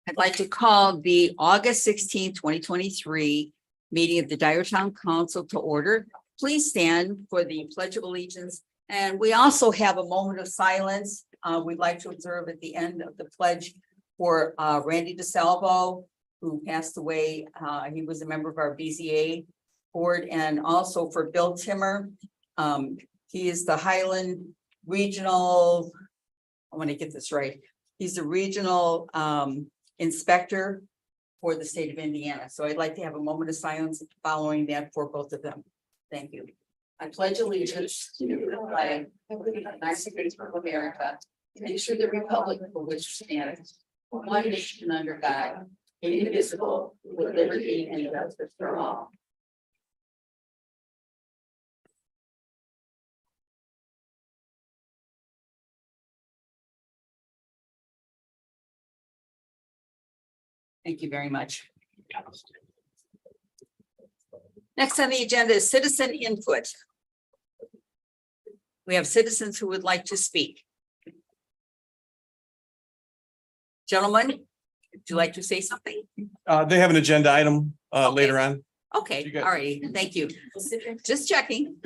I'd like to call the August 16th, 2023 meeting of the Dyer Town Council to order. Please stand for the Pledge of Allegiance. And we also have a moment of silence. We'd like to observe at the end of the pledge for Randy DeSalvo, who passed away. He was a member of our BZA board, and also for Bill Timmer. He is the Highland Regional, I want to get this right. He's the regional inspector for the state of Indiana. So I'd like to have a moment of silence following that for both of them. Thank you. I pledge allegiance to the flag of the United States of America, and to the republic for which it stands, one nation under God, indivisible, with liberty and justice for all. Thank you very much. Next on the agenda is citizen input. We have citizens who would like to speak. Gentlemen, would you like to say something? They have an agenda item later on. Okay, all right, thank you. Just checking.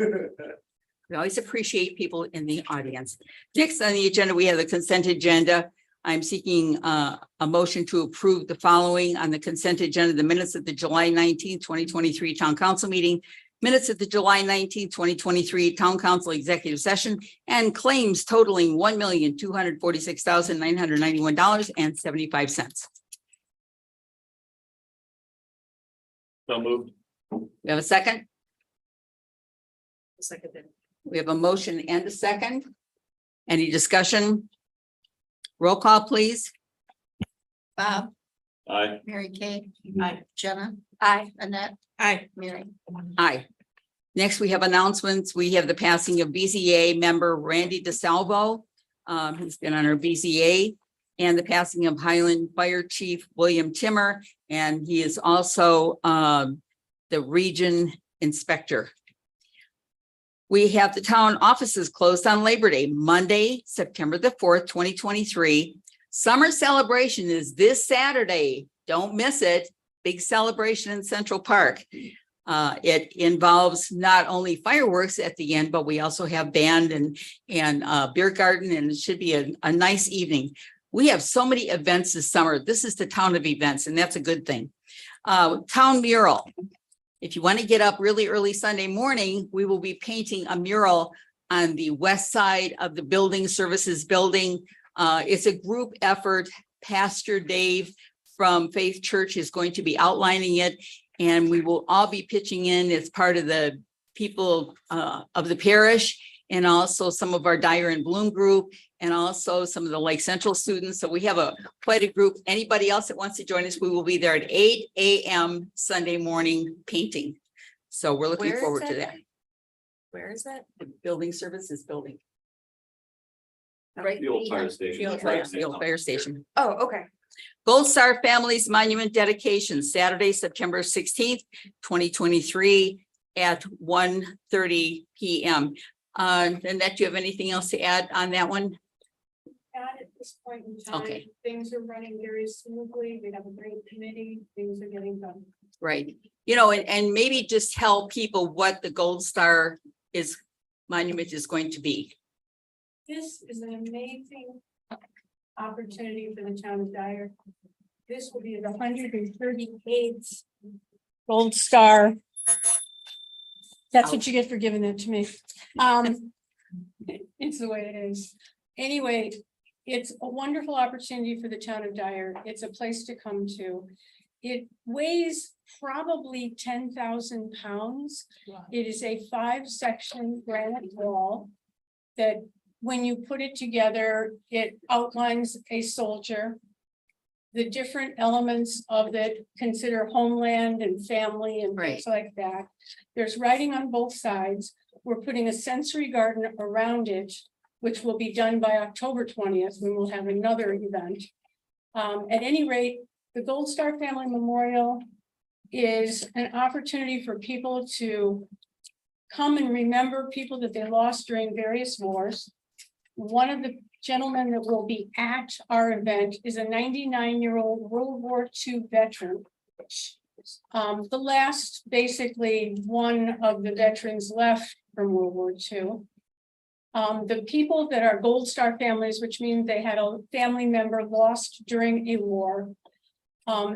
We always appreciate people in the audience. Next on the agenda, we have the consent agenda. I'm seeking a motion to approve the following on the consent agenda: the minutes of the July 19th, 2023 Town Council meeting, minutes of the July 19th, 2023 Town Council executive session, and claims totaling $1,246,991.75. So moved. We have a second? Seconded. We have a motion and a second. Any discussion? Roll call, please. Bob, Aye. Mary Kay, Aye. Jenna, Aye. Annette, Aye. Mary. Aye. Next, we have announcements. We have the passing of BZA member Randy DeSalvo, who's been on our BZA, and the passing of Highland Fire Chief William Timmer, and he is also the region inspector. We have the town offices closed on Labor Day, Monday, September the 4th, 2023. Summer celebration is this Saturday. Don't miss it. Big celebration in Central Park. It involves not only fireworks at the end, but we also have band and beer garden, and it should be a nice evening. We have so many events this summer. This is the town of events, and that's a good thing. Town mural. If you want to get up really early Sunday morning, we will be painting a mural on the west side of the building services building. It's a group effort. Pastor Dave from Faith Church is going to be outlining it, and we will all be pitching in as part of the people of the parish, and also some of our Dyer and Bloom group, and also some of the Lake Central students. So we have quite a group. Anybody else that wants to join us, we will be there at 8 a.m. Sunday morning painting. So we're looking forward to that. Where is that? The building services building. Right. The old fire station. The old fire station. Oh, okay. Gold Star Families Monument Dedication, Saturday, September 16th, 2023 at 1:30 p.m. Annette, do you have anything else to add on that one? At this point in time, Okay. things are running very smoothly. We have a great committee. Things are getting done. Right. You know, and maybe just tell people what the Gold Star monument is going to be. This is an amazing opportunity for the town of Dyer. This will be the 138th Gold Star. That's what you get for giving it to me. It's the way it is. Anyway, it's a wonderful opportunity for the town of Dyer. It's a place to come to. It weighs probably 10,000 pounds. It is a 5-section granite wall that when you put it together, it outlines a soldier. The different elements of it consider homeland and family and things like that. There's writing on both sides. We're putting a sensory garden around it, which will be done by October 20th, when we'll have another event. At any rate, the Gold Star Family Memorial is an opportunity for people to come and remember people that they lost during various wars. One of the gentleman that will be at our event is a 99-year-old World War II veteran. The last, basically, one of the veterans left from World War II. The people that are Gold Star families, which means they had a family member lost during a war,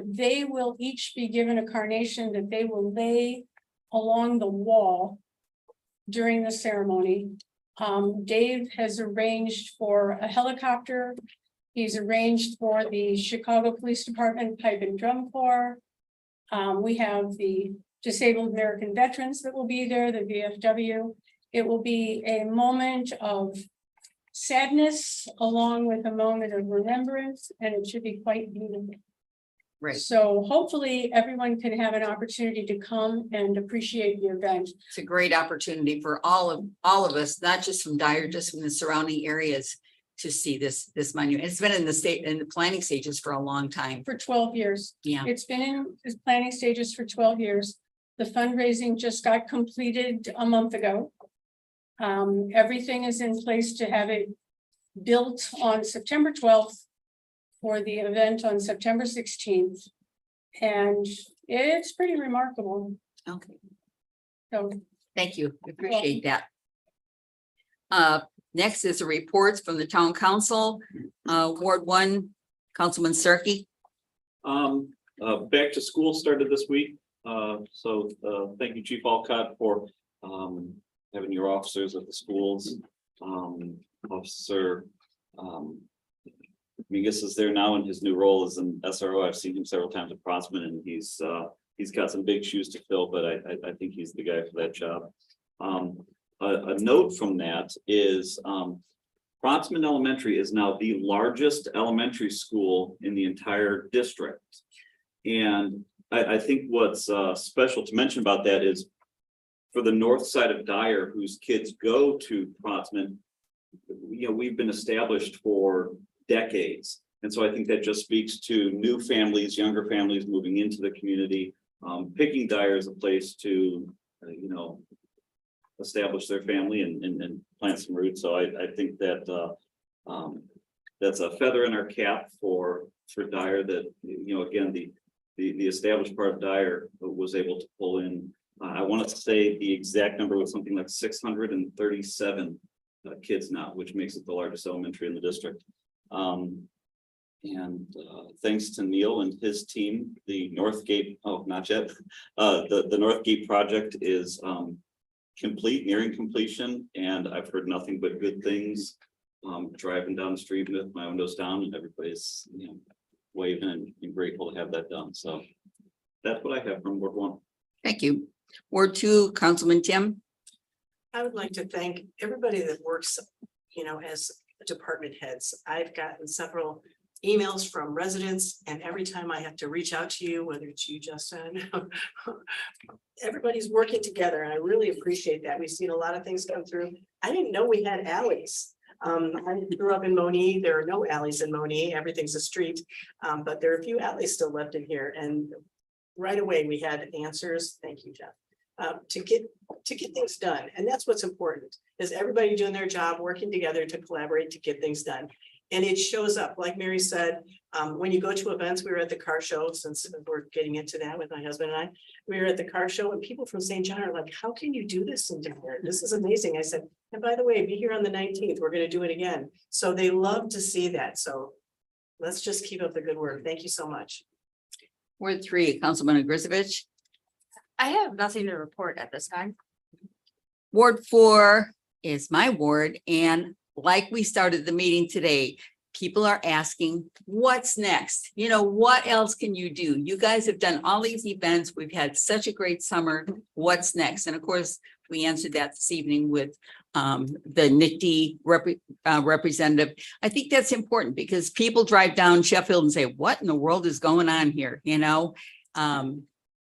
they will each be given a carnation that they will lay along the wall during the ceremony. Dave has arranged for a helicopter. He's arranged for the Chicago Police Department Pipe and Drum Corps. We have the Disabled American Veterans that will be there, the VFW. It will be a moment of sadness along with a moment of remembrance, and it should be quite beautiful. Right. So hopefully everyone can have an opportunity to come and appreciate the event. It's a great opportunity for all of us, not just from Dyer, just from the surrounding areas, to see this monument. It's been in the planning stages for a long time. For 12 years. Yeah. It's been in the planning stages for 12 years. The fundraising just got completed a month ago. Everything is in place to have it built on September 12th for the event on September 16th. And it's pretty remarkable. Okay, So thank you. I appreciate that. Next is the reports from the town council, Ward 1, Councilman Starkey. Back to school started this week. So thank you, Chief Alcott, for having your officers at the schools. Officer Mingus is there now in his new role as an SRO. I've seen him several times at Prossman, and he's got some big shoes to fill, but I think he's the guy for that job. A note from that is Prossman Elementary is now the largest elementary school in the entire district. And I think what's special to mention about that is for the north side of Dyer, whose kids go to Prossman, you know, we've been established for decades. And so I think that just speaks to new families, younger families moving into the community, picking Dyer as a place to, you know, establish their family and plant some roots. So I think that that's a feather in our cap for Dyer that, you know, again, the established part of Dyer was able to pull in. I want to say the exact number was something like 637 kids now, which makes it the largest elementary in the district. Thanks to Neil and his team, the North Gate, oh, not yet. The North Gate project is complete, nearing completion, and I've heard nothing but good things. Driving down the street with my windows down, and everybody's, you know, waving and grateful to have that done. So that's what I have from Ward 1. Thank you. Ward 2, Councilman Tim. I would like to thank everybody that works, you know, as department heads. I've gotten several emails from residents, and every time I have to reach out to you, whether it's you, Justin, everybody's working together, and I really appreciate that. We've seen a lot of things come through. I didn't know we had alleys. I grew up in Monee. There are no alleys in Monee. Everything's a street, but there are a few alleys still left in here. And right away we had answers. Thank you, Jeff. To get things done, and that's what's important. Is everybody doing their job, working together to collaborate to get things done. And it shows up, like Mary said, when you go to events. We were at the car show, since we're getting into that with my husband and I. We were at the car show, and people from St. John are like, how can you do this in Denver? This is amazing. I said, and by the way, be here on the 19th. We're going to do it again. So they love to see that. So let's just keep up the good work. Thank you so much. Ward 3, Councilman Grisovich. I have nothing to report at this time. Ward 4 is my ward, and like we started the meeting today, people are asking, what's next? You know, what else can you do? You guys have done all these events. We've had such a great summer. What's next? And of course, we answered that this evening with the NICD representative. I think that's important because people drive down Sheffield and say, what in the world is going on here? You know,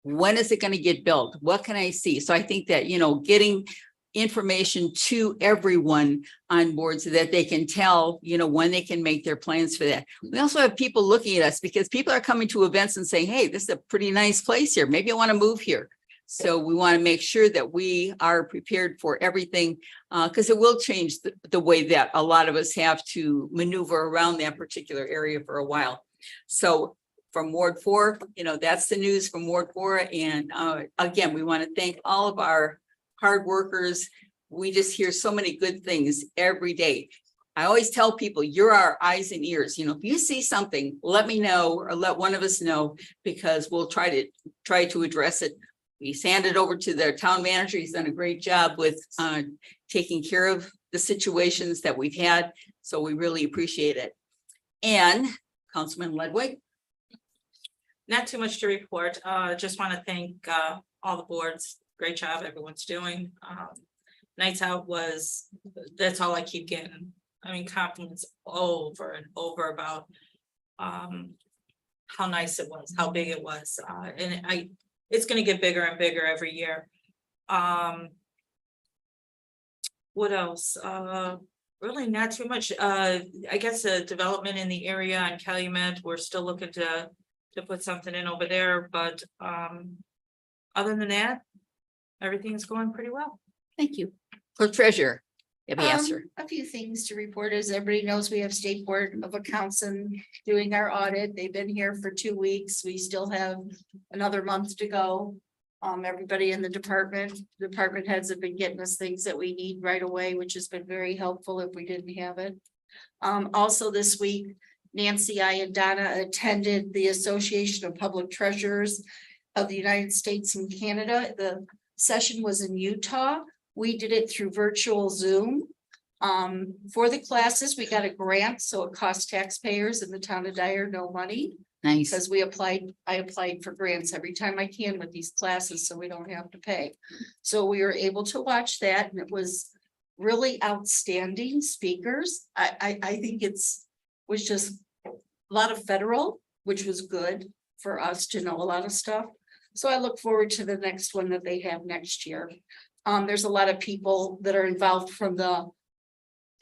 when is it going to get built? What can I see? So I think that, you know, getting information to everyone on board so that they can tell, you know, when they can make their plans for that. We also have people looking at us because people are coming to events and saying, hey, this is a pretty nice place here. Maybe I want to move here. So we want to make sure that we are prepared for everything, because it will change the way that a lot of us have to maneuver around that particular area for a while. So from Ward 4, that's the news from Ward 4. And again, we want to thank all of our hard workers. We just hear so many good things every day. I always tell people, you're our eyes and ears. If you see something, let me know, or let one of us know, because we'll try to address it. We hand it over to their town manager. He's done a great job with taking care of the situations that we've had. So we really appreciate it. And Councilman Ledwig. Not too much to report. Just want to thank all the boards. Great job everyone's doing. Nights out that's all I keep getting. I mean, compliments over and over about how nice it was, how big it was. And it's gonna get bigger and bigger every year. What else? Really not too much. I guess the development in the area on Calumet, we're still looking to put something in over there, but other than that, everything's going pretty well. Thank you. Clerk Treasurer, you have the answer. A few things to report. As everybody knows, we have State Board of Accounts and doing our audit. They've been here for 2 weeks. We still have another month to go. Everybody in the department heads have been getting us things that we need right away, which has been very helpful if we didn't have it. Also this week, Nancy, I and Donna attended the Association of Public Treasurers of the United States and Canada. The session was in Utah. We did it through virtual Zoom. For the classes, we got a grant, so it cost taxpayers in the town of Dyer no money. Nice. Because I applied for grants every time I can with these classes, so we don't have to pay. So we were able to watch that, and it was really outstanding speakers. I think was just a lot of federal, which was good for us to know a lot of stuff. So I look forward to the next one that they have next year. There's a lot of people that are involved from the,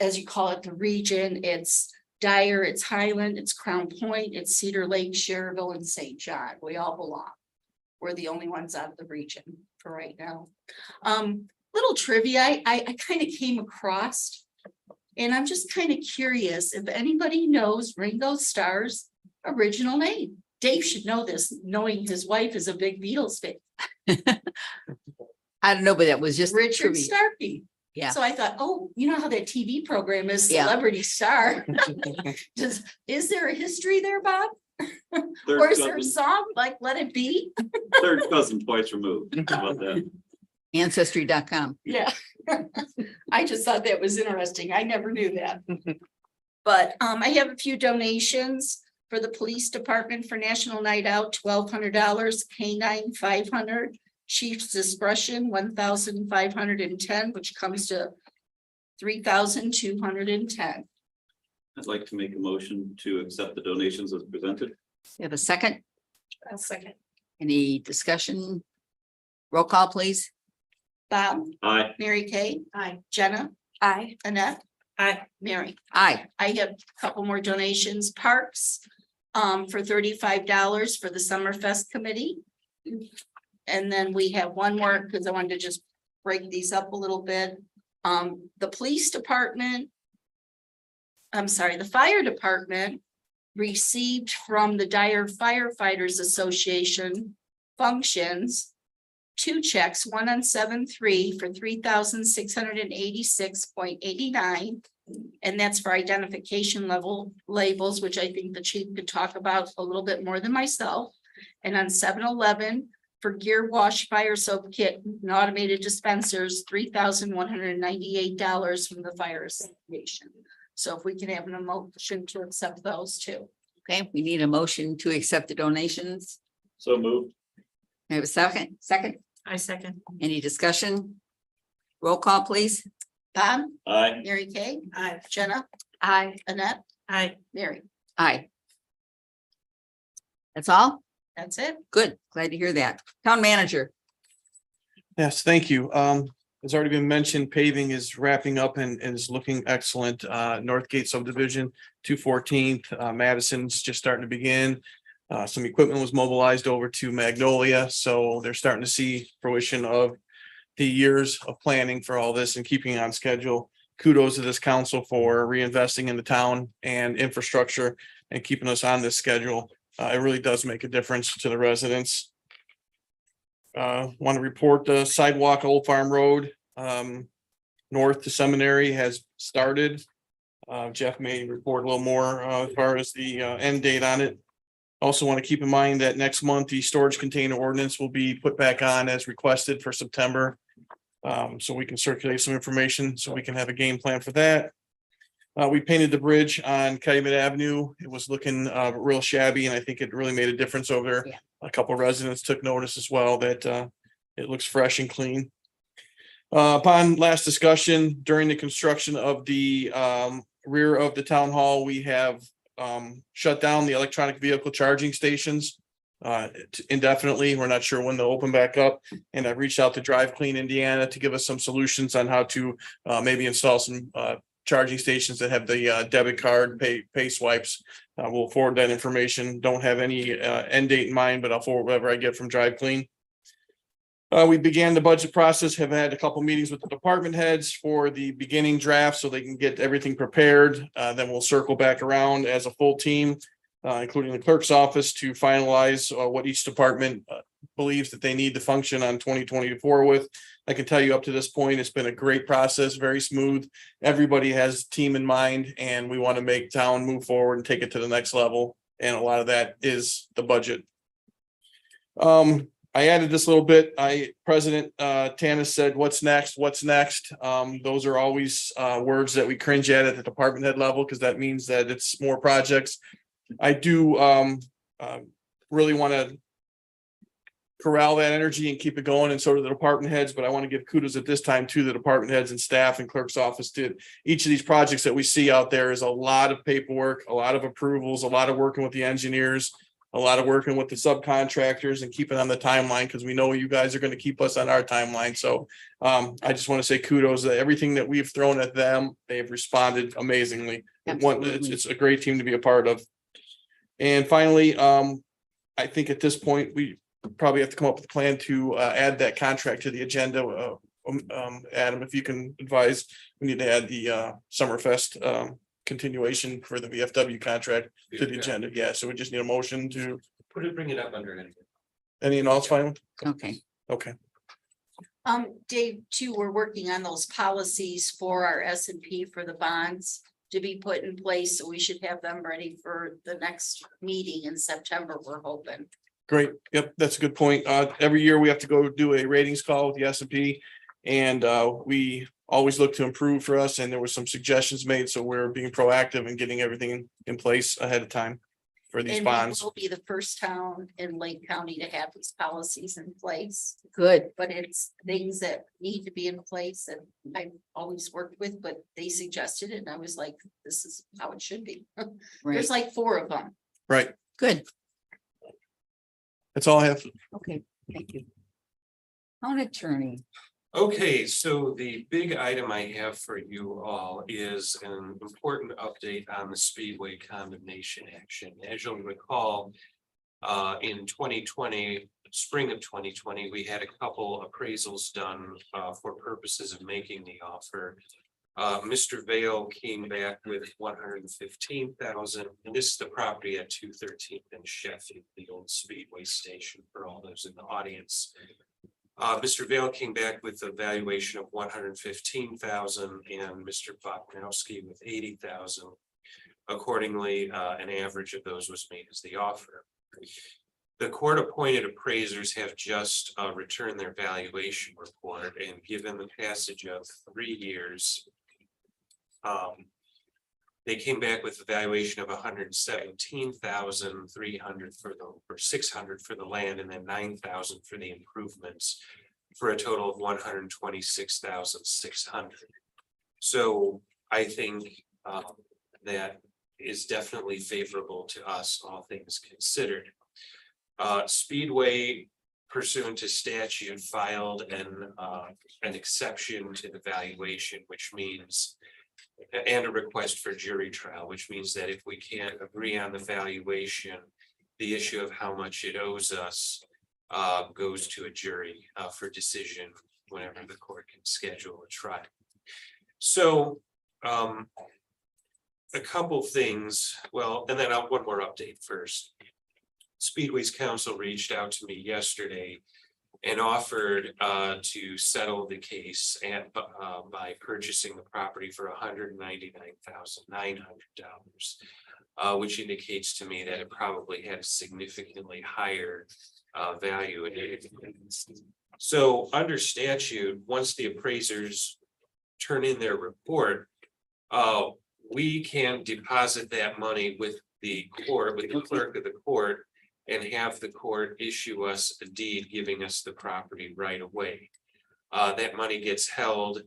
as you call it, the region. It's Dyer, it's Highland, it's Crown Point, it's Cedar Lake, Cherville, and St. John. We all belong. We're the only ones out of the region for right now. Little trivia I kind of came across, and I'm just kind of curious if anybody knows Ringo Starr's original name. Dave should know this, knowing his wife is a big Beatles fan. I don't know, but that was just Richard trivia. Starkey. Yeah. So I thought, oh, you know how that TV program is Yeah. Celebrity Star? Is there a history there, Bob? Third Or is there a cousin- song like Let It Be? Third cousin twice removed. How about that? Ancestry.com. Yeah. I just thought that was interesting. I never knew that. But I have a few donations for the police department for National Night Out, $1,200, K-9, $500. Chief's discretion, $1,510, which comes to $3,210. I'd like to make a motion to accept the donations as presented. You have a second? I'll second. Any discussion? Roll call, please. Bob, Aye. Mary Kay, Aye. Jenna, Aye. Annette, Hi. Mary. Aye. I have a couple more donations. Parks, for $35 for the Summerfest Committee. And then we have one more, because I wanted to just break these up a little bit. The police department. The fire department received from the Dyer Firefighters Association functions 2 checks, one on 7/3 for $3,686.89. And that's for identification labels, which I think the chief could talk about a little bit more than myself. And on 7/11 for gear wash, fire soap kit, and automated dispensers, $3,198 from the fire association. So if we can have an motion to accept those too. Okay, we need a motion to accept the donations. So moved. I have a second. I second. Any discussion? Roll call, please. Bob, Aye. Mary Kay, Aye. Jenna, Aye. Annette, Hi. Mary. Aye. That's all? That's it. Good. Glad to hear that. Town manager. Yes, thank you. It's already been mentioned, paving is wrapping up and is looking excellent. Northgate subdivision, 214th, Madison's just starting to begin. Some equipment was mobilized over to Magnolia, so they're starting to see fruition of the years of planning for all this and keeping on schedule. Kudos to this council for reinvesting in the town and infrastructure and keeping us on this schedule. It really does make a difference to the residents. Want to report the sidewalk Old Farm Road, north to Seminary has started. Jeff may report a little more, as far as the, end date on it. Also want to keep in mind that next month, the storage container ordinance will be put back on as requested for September. So we can circulate some information, so we can have a game plan for that. We painted the bridge on Calumet Avenue. It was looking real shabby, and I think it really made a difference over there. Yeah. A couple of residents took notice as well that it looks fresh and clean. Upon last discussion, during the construction of the rear of the town hall, we have shut down the electronic vehicle charging stations indefinitely. We're not sure when they'll open back up. And I've reached out to Drive Clean Indiana to give us some solutions on how to maybe install some charging stations that have the debit card pay swipes. We'll forward that information. Don't have any end date in mind, but I'll forward whatever I get from Drive Clean. We began the budget process, have had a couple meetings with the department heads for the beginning draft so they can get everything prepared. Then we'll circle back around as a full team, including the clerk's office, to finalize what each department believes that they need to function on 2024 with. I can tell you up to this point, it's been a great process, very smooth. Everybody has team in mind, and we want to make town move forward and take it to the next level. And a lot of that is the budget. I added this little bit. President Tanis said, "What's next? What's next?" Those are always words that we cringe at the department head level, because that means that it's more projects. I do really want to corral that energy and keep it going, and so do the department heads. But I want to give kudos at this time to the department heads and staff and clerk's office. To each of these projects that we see out there is a lot of paperwork, a lot of approvals, a lot of working with the engineers, a lot of working with the subcontractors and keeping on the timeline, because we know you guys are going to keep us on our timeline. So I just want to say kudos that everything that we've thrown at them, they've responded amazingly. It's a great team to be a part of. And finally, I think at this point, we probably have to come up with a plan to add that contract to the agenda. Adam, if you can advise, we need to add the Summerfest continuation for the VFW contract to the agenda. Yeah, so we just need a motion to bring it up under anything. anything else fine? Okay. Okay. Dave, too, we're working on those policies for our S&P for the bonds to be put in place, so we should have them ready for the next meeting in September, we're hoping. Great. Yep, that's a good point. Every year we have to go do a ratings call with the S&P, and we always look to improve for us, and there were some suggestions made, so we're being proactive and getting everything in place ahead of time for these And bonds. we'll be the first town in Lake County to have these policies in place, Good. but it's things that need to be in place and I've always worked with, but they suggested it and I was like, this is how it should be. Right. There's like 4 of them. Right. Good. That's all I have. Okay. Thank you. Town attorney. Okay, so the big item I have for you all is an important update on the Speedway condemnation action. As you'll recall, in 2020, spring of 2020, we had a couple appraisals done for purposes of making the offer. Mr. Vale came back with 115,000, and this is the property at 213th and Sheffield, the old Speedway station for all those in the audience. Mr. Vale came back with a valuation of 115,000 and Mr. Botnowski with 80,000. Accordingly, an average of those was made as the offer. The court appointed appraisers have just returned their valuation report, and given the passage of 3 years, they came back with a valuation of 117,300 for the, or 600 for the land, and then 9,000 for the improvements, for a total of 126,600. So I think that is definitely favorable to us, all things considered. Speedway, pursuant to statute, filed an exception to the valuation, which means, and a request for jury trial, which means that if we can't agree on the valuation, the issue of how much it owes us goes to a jury for decision whenever the court can schedule a trial. So a couple things, well, and then one more update first. Speedway's counsel reached out to me yesterday and offered to settle the case and by purchasing the property for $199,900, which indicates to me that it probably had a significantly higher value. So under statute, once the appraisers turn in their report, we can deposit that money with the court, with the clerk of the court, and have the court issue us a deed giving us the property right away. That money gets held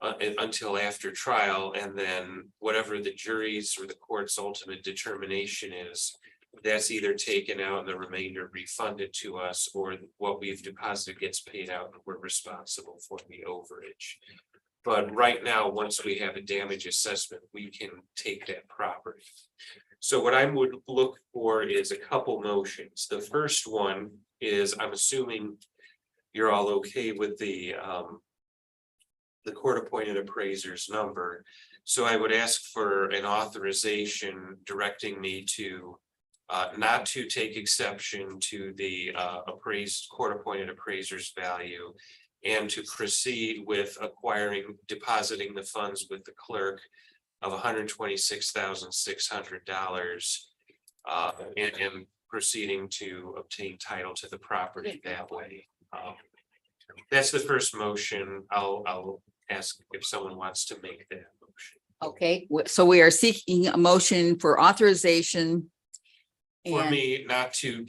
until after trial, and then whatever the jury's or the court's ultimate determination is, that's either taken out and the remainder refunded to us, or what we've deposited gets paid out and we're responsible for the overage. But right now, once we have a damage assessment, we can take that property. So what I would look for is a couple motions. The first one is, I'm assuming you're all okay with the court-appointed appraiser's number. So I would ask for an authorization directing me to not to take exception to the court-appointed appraiser's value, and to proceed with depositing the funds with the clerk of $126,600 and proceeding to obtain title to the property that way. That's the first motion. I'll ask if someone wants to make that motion. Okay, so we are seeking a motion for authorization. For and- me, not to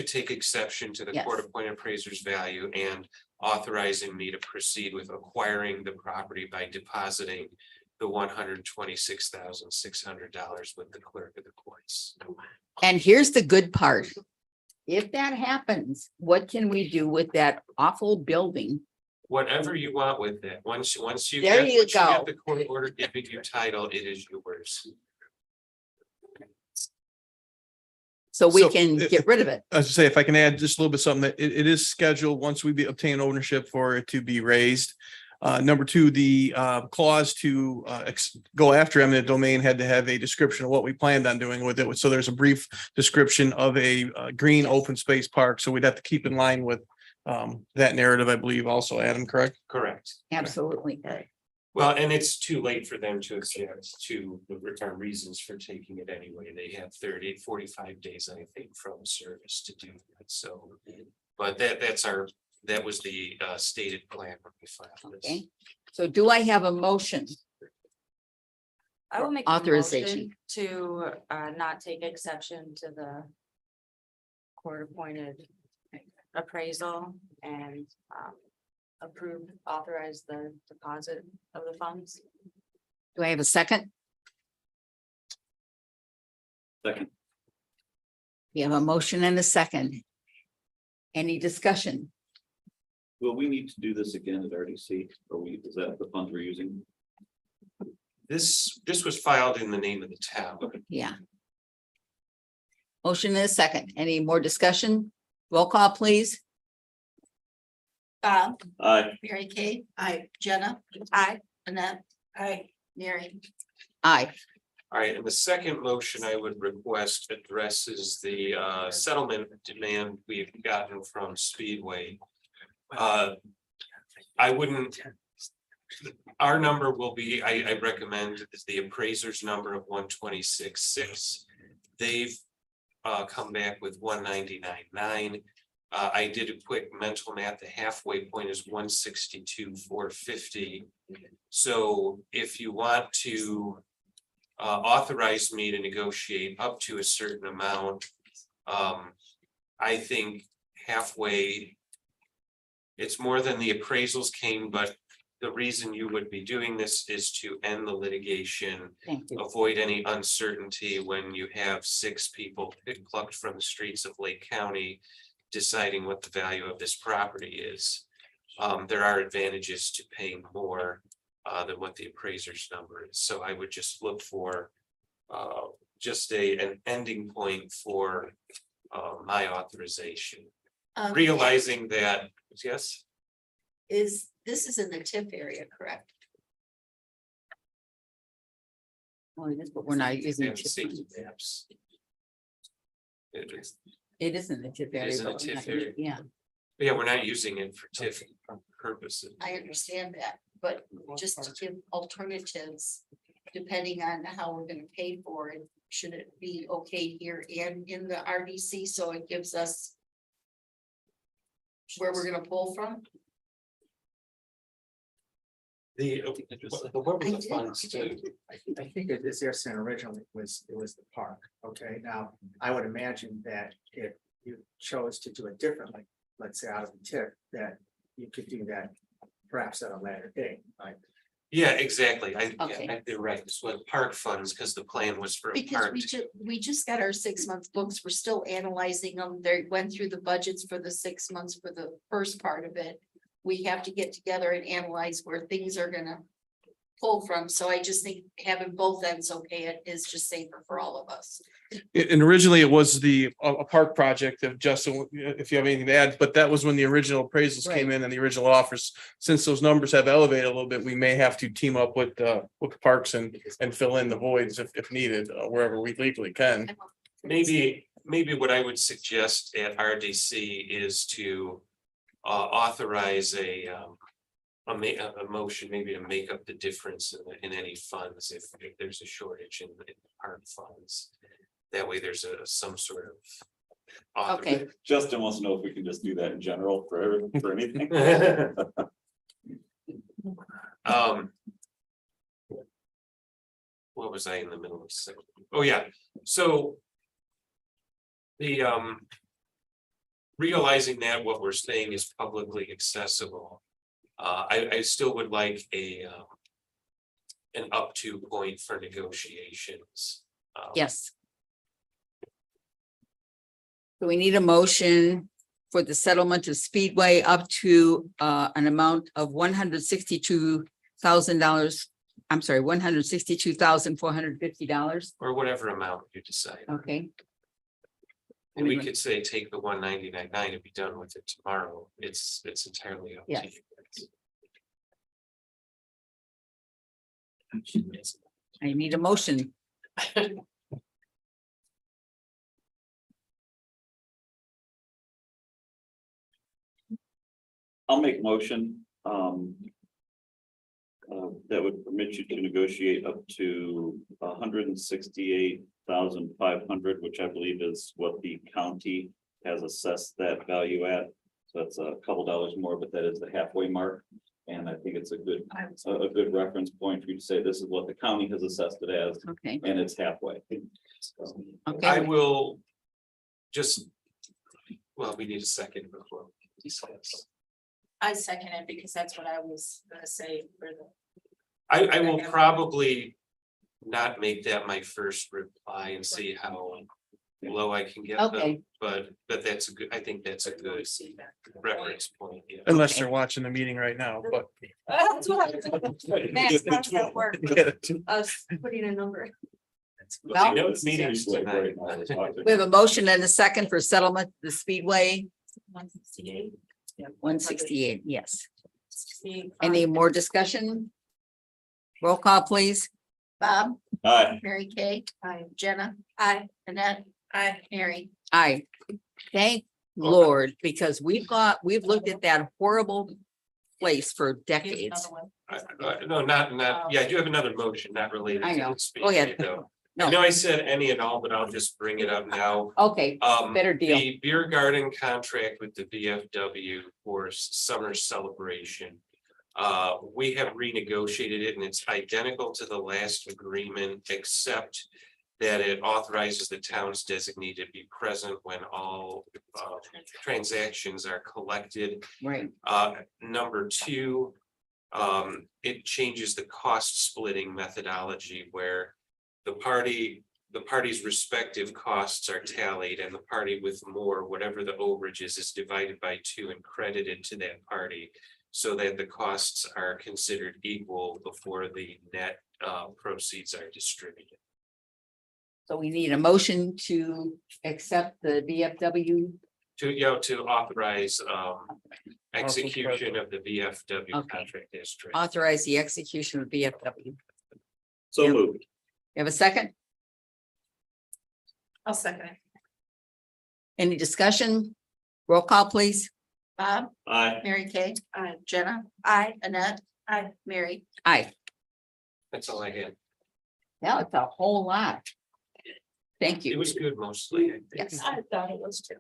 take exception to the Yes. court-appointed appraiser's value, and authorizing me to proceed with acquiring the property by depositing the $126,600 with the clerk of the courts. And here's the good part. If that happens, what can we do with that awful building? Whatever you want with that. Once you There get you once you get go. the court order giving you title, it is yours. So we So, can get rid of it. As I say, if I can add just a little bit something, that it is scheduled once we obtain ownership for it to be raised. Number two, the clause to go after eminent domain had to have a description of what we planned on doing with it. So there's a brief description of a green open space park. So we'd have to keep in line with that narrative, I believe, also, Adam, correct? Correct. Absolutely. Well, and it's too late for them to accept to the reasons for taking it anyway. They have 45 days, I think, from service to do that. So, but that was the stated plan when we filed this. Okay, so do I have a motion? I will make. a Authorization. motion to not take exception to the court-appointed appraisal and authorize the deposit of the funds. Do I have a second? Second. We have a motion and a second. Any discussion? Will we need to do this again at RDC? Is that the funds we're using? This was filed in the name of the town. Yeah. Motion and a second. Any more discussion? Roll call, please. Bob, Aye. Mary Kay, Jenna, Aye. Annette, Hi, Mary. Aye. All right, and the second motion I would request addresses the settlement demand we've gotten from Speedway. Our number will be, I recommend is the appraiser's number of 126,600. They've come back with 199,900. I did a quick mental math. The halfway point is 162,450. So if you want to authorize me to negotiate up to a certain amount, I think halfway, it's more than the appraisals came, but the reason you would be doing this is to end the litigation, Thank you. avoid any uncertainty when you have 6 people plucked from the streets of Lake County deciding what the value of this property is. There are advantages to paying more than what the appraiser's number is. So I would just look for just an ending point for my authorization, Um, realizing that, yes, this is in the TIF area, correct? Oh, it is, but we're not using. and chip safety funds. maps. It is, It is in the tip area. is in the but we're not TIF area. using- Yeah, yeah, we're not using it for TIF purposes. I understand that, but just to give alternatives, depending on how we're gonna pay for it, should it be okay here and in the RDC, so it gives us where we're gonna pull from? What were I the did. funds to? I think it is there saying originally it was the park, okay, now, I would imagine that if you chose to do it differently, let's say out of the tip, that you could do that perhaps at a later date, right? Yeah, exactly. Okay. They're right. This was park funds because the plan was for a Because park. we just got our 6 month books, we're still analyzing them, they went through the budgets for the 6 months for the first part of it. We have to get together and analyze where things are gonna pull from, so I just think having both ends okay, it is just safer for all of us. And originally it was a park project. If Justin, if you have anything to add, but that was when the original appraisals came in and the original offers. Since those numbers have elevated a little bit, we may have to team up with parks and fill in the voids if needed, wherever we legally can. Maybe what I would suggest at RDC is to authorize a motion, maybe to make up the difference in any funds if there's a shortage in park funds. That way there's some sort of. okay, Justin wants to know if we can just do that in general for anything. What was I in the middle of saying? Oh, yeah, so. The realizing that what we're saying is publicly accessible. I still would like an up to point for negotiations. yes. So we need a motion for the settlement of Speedway up to an amount of $162,000. I'm sorry, $162,450. Or whatever amount you decide. Okay, And we could say take the 199.9 and be done with it tomorrow. It's entirely up to Yes. you. I need a motion. I'll make motion. That would permit you to negotiate up to $168,500, which I believe is what the county has assessed that value at. So that's a couple dollars more, but that is the halfway mark. And I think it's a good reference point for you to say this is what the county has assessed it as, Okay, and it's halfway. So, I okay, will just, well, we need a second before. we discuss. I second it because that's what I was gonna say for the. I will probably not make that my first reply and see how low I can get them, Okay. but that's a good, I think that's a good reference point, yeah. Unless they're watching the meeting right now, but. That's what I was. Max, how does that work? Us putting a number. Well, You know, it's meetings Like right tonight. now, we have a motion and a second for settlement of the Speedway, 168. 168, yes. See, Any more discussion? Roll call, please. Bob, Aye. Mary Kay, Jenna, Aye. Annette, Mary. Aye. Thank Lord, because we've looked at that horrible place for here's decades. another one. No, not, yeah, I do have another motion, not related. I to know. the speech, Go ahead. though. No. I know I said any and all, but I'll just bring it up now. Okay, better deal. The beer garden contract with the VFW for summer celebration. We have renegotiated it and it's identical to the last agreement, except that it authorizes the town's designee to be present when all transactions are collected. Right, Number two, it changes the cost splitting methodology where the party's respective costs are tallied and the party with more, whatever the overage is divided by 2 and credited to that party so that the costs are considered equal before the net proceeds are distributed. So we need a motion to accept the VFW. To authorize execution of the VFW Okay. contract as drafted. Authorize the execution of VFW. So Yeah. moved. You have a second? I'll second it. Any discussion? Roll call, please. Bob, Aye. Mary Kay, Aye. Jenna, Aye. Annette. Aye. Mary. Aye. That's all I had. Now it's a whole lot. Thank It you. was good mostly. I think. Yes. I thought it was too.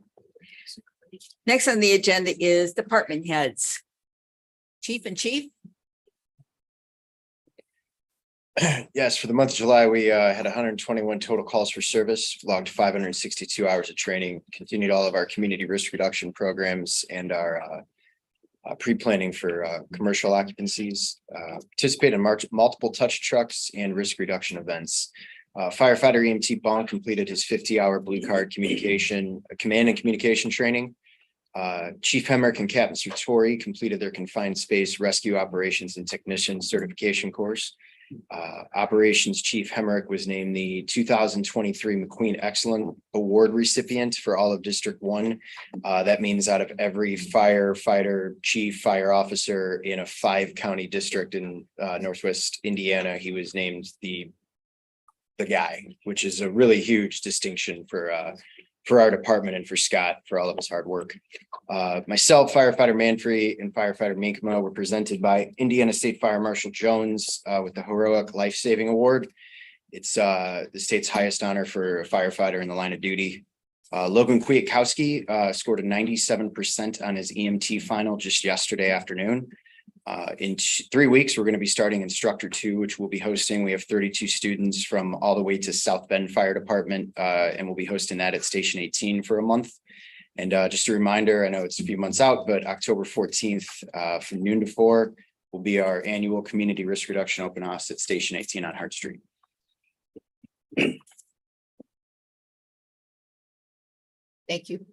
Next on the agenda is department heads. Chief and chief, Yes, for the month of July, we had 121 total calls for service, logged 562 hours of training, continued all of our community risk reduction programs and our pre-planning for commercial occupancies, participated in multiple touch trucks and risk reduction events. Firefighter EMT Bond completed his 50-hour blue card command and communication training. Chief Hemrick and Captain Sartori completed their confined space rescue operations and technician certification course. Operations Chief Hemrick was named the 2023 McQueen Excellent Award recipient for all of District 1. That means out of every firefighter, chief, fire officer in a 5-county district in Northwest Indiana, he was named the guy, which is a really huge distinction for our department and for Scott for all of his hard work. Myself, firefighter Manfrey and firefighter Minkma were presented by Indiana State Fire Marshal Jones with the Heroic Life Saving Award. It's the state's highest honor for a firefighter in the line of duty. Logan Kwiatkowski scored a 97% on his EMT final just yesterday afternoon. In 3 weeks, we're going to be starting instructor 2, which we'll be hosting. We have 32 students from all the way to South Bend Fire Department, and we'll be hosting that at Station 18 for a month. And just a reminder, I know it's a few months out, but October 14th from noon to 4 will be our annual community risk reduction open house at Station 18 on Hart Street. thank you.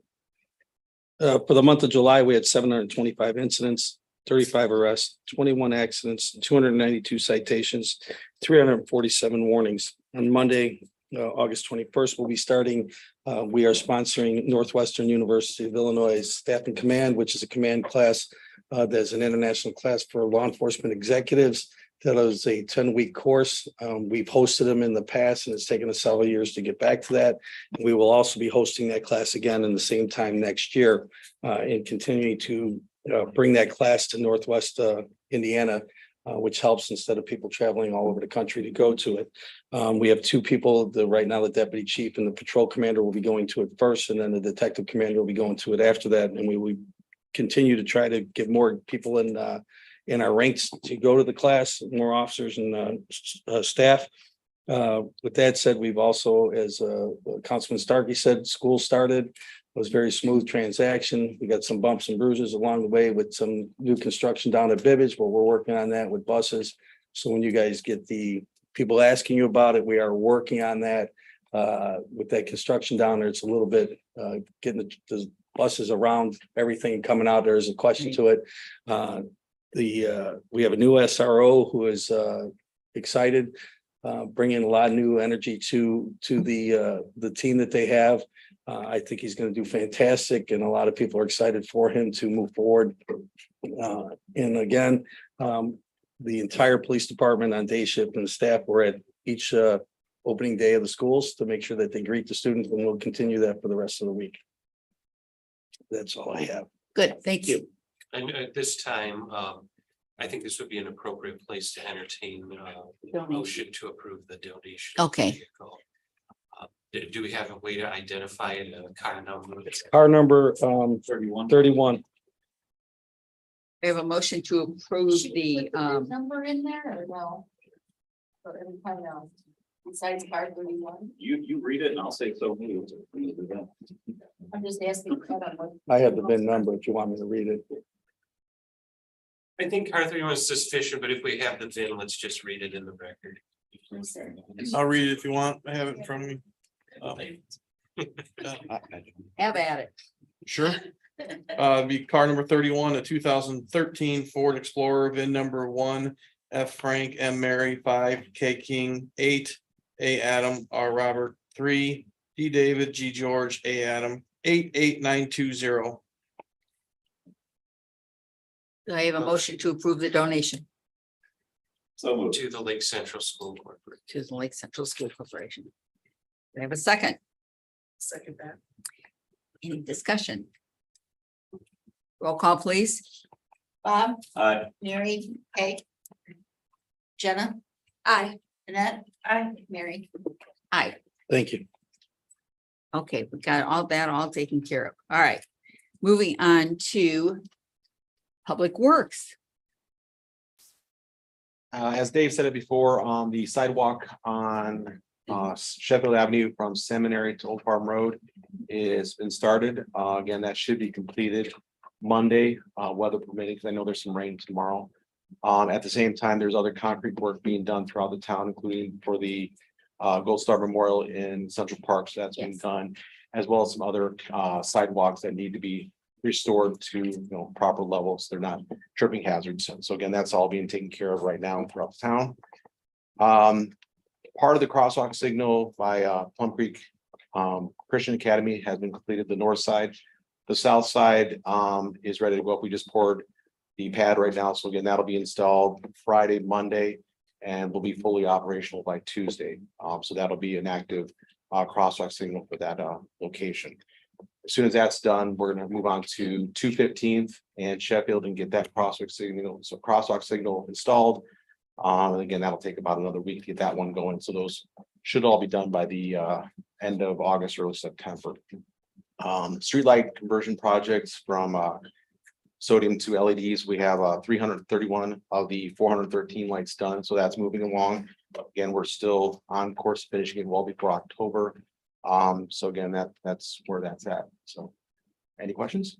For the month of July, we had 725 incidents, 35 arrests, 21 accidents, 292 citations, 347 warnings. On Monday, August 21st, we'll be starting. We are sponsoring Northwestern University of Illinois Staff and Command, which is a command class. There's an international class for law enforcement executives. That is a 10-week course. We've hosted them in the past, and it's taken us several years to get back to that. We will also be hosting that class again in the same time next year, and continuing to bring that class to Northwest Indiana, which helps instead of people traveling all over the country to go to it. We have 2 people, right now the deputy chief and the patrol commander will be going to it first, and then the detective commander will be going to it after that. And we will continue to try to get more people in our ranks to go to the class, more officers and staff. With that said, we've also, as Councilman Starkey said, school started. It was a very smooth transaction. We got some bumps and bruises along the way with some new construction down at Bibbage, but we're working on that with buses. So when you guys get the people asking you about it, we are working on that. With that construction down there, it's a little bit getting the buses around everything coming out. There's a question to it. We have a new SRO who is excited, bringing a lot of new energy to the team that they have. I think he's going to do fantastic, and a lot of people are excited for him to move forward. And again, the entire police department on day shift and the staff were at each opening day of the schools to make sure that they greet the students, and we'll continue that for the rest of the week. That's all I have. Good, thank you. And at this time, I think this would be an appropriate place to entertain a motion to approve the donation. Okay. Vehicle. Do we have a way to identify it, a car number? Car number 31. 31. We have a motion to approve the Number in there or no? Or every time now, besides part 31, You read it and I'll say so moved. I'm just asking. I have the VIN number if you want me to read it. I think car 31 is sufficient, but if we have the VIN, let's just read it in the record. I'll read it if you want. I have it in front of me. have at it. Sure. Be car number 31, a 2013 Ford Explorer, VIN number 1, F Frank, M Mary, 5, K King, 8, A Adam, R Robert, 3, D David, G George, A Adam, 88920. Do I have a motion to approve the donation So moved. To the Lake Central School Board. to the Lake Central School Corporation? Do I have a second? Second that. Any discussion? Roll call, please. Bob, Aye. Mary, Kay. Jenna, Aye. Annette, Mary. Aye. Thank you. Okay, we got all that all taken care of. All right. Moving on to Public Works. As Dave said it before, the sidewalk on Sheffield Avenue from Seminary to Old Farm Road has been started. Again, that should be completed Monday, weather permitting, because I know there's some rain tomorrow. At the same time, there's other concrete work being done throughout the town, including for the Gold Star Memorial in Central Park. So that's being Yes. done, as well as some other sidewalks that need to be restored to, proper levels. They're not tripping hazards. So again, that's all being taken care of right now throughout the town. Part of the crosswalk signal by Plum Creek Christian Academy has been completed, the north side. The south side is ready to go up. We just poured the pad right now. So again, that'll be installed Friday, Monday, and will be fully operational by Tuesday. So that'll be an active crosswalk signal for that location. As soon as that's done, we're gonna move on to 215th and Sheffield and get that crosswalk signal installed. And again, that'll take about another week to get that one going. So those should all be done by the end of August, early September. Streetlight conversion projects from sodium to LEDs. We have 331 of the 413 lights done. So that's moving along. Again, we're still on course finishing it well before October. So again, that's where that's at. So any questions?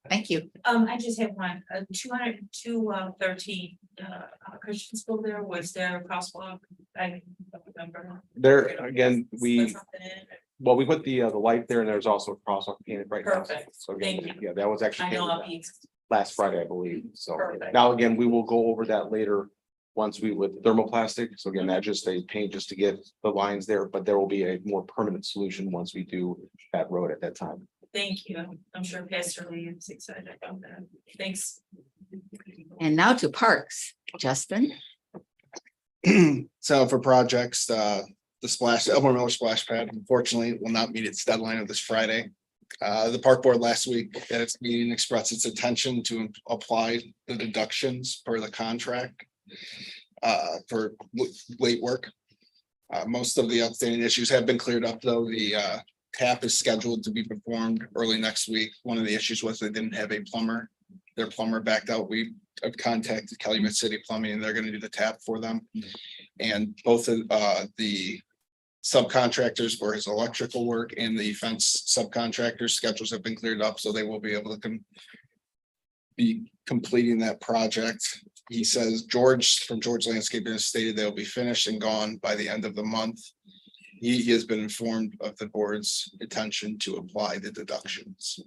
Thank you. I just have one, 213 Christian school there, was there a crosswalk? I don't remember. There, again, Put we something in. Well, we put the light there, and there's also a crosswalk painted right now. Perfect. So again, Thank yeah, that was actually I know painted I'll be. last Friday, I believe. So Perfect. now again, we will go over that later. Once we with thermoplastic. So again, that just a paint just to get the lines there, but there will be a more permanent solution once we do that road at that time. Thank you. I'm sure Pastor Lee is excited about that. Thanks. And now to Parks. Justin? So for projects, the Elmore Miller splash pad unfortunately will not meet its deadline of this Friday. The park board last week at its meeting expressed its intention to apply the deductions per the contract for late work. Most of the outstanding issues have been cleared up, though. The tap is scheduled to be performed early next week. One of the issues was they didn't have a plumber. Their plumber backed out. We have contacted Calumet City Plumbing, and they're going to do the tap for them. And both of the subcontractors for his electrical work and the fence subcontractors schedules have been cleared up, so they will be able to be completing that project. He says George from George Landscaping has stated they'll be finished and gone by the end of the month. He has been informed of the board's intention to apply the deductions.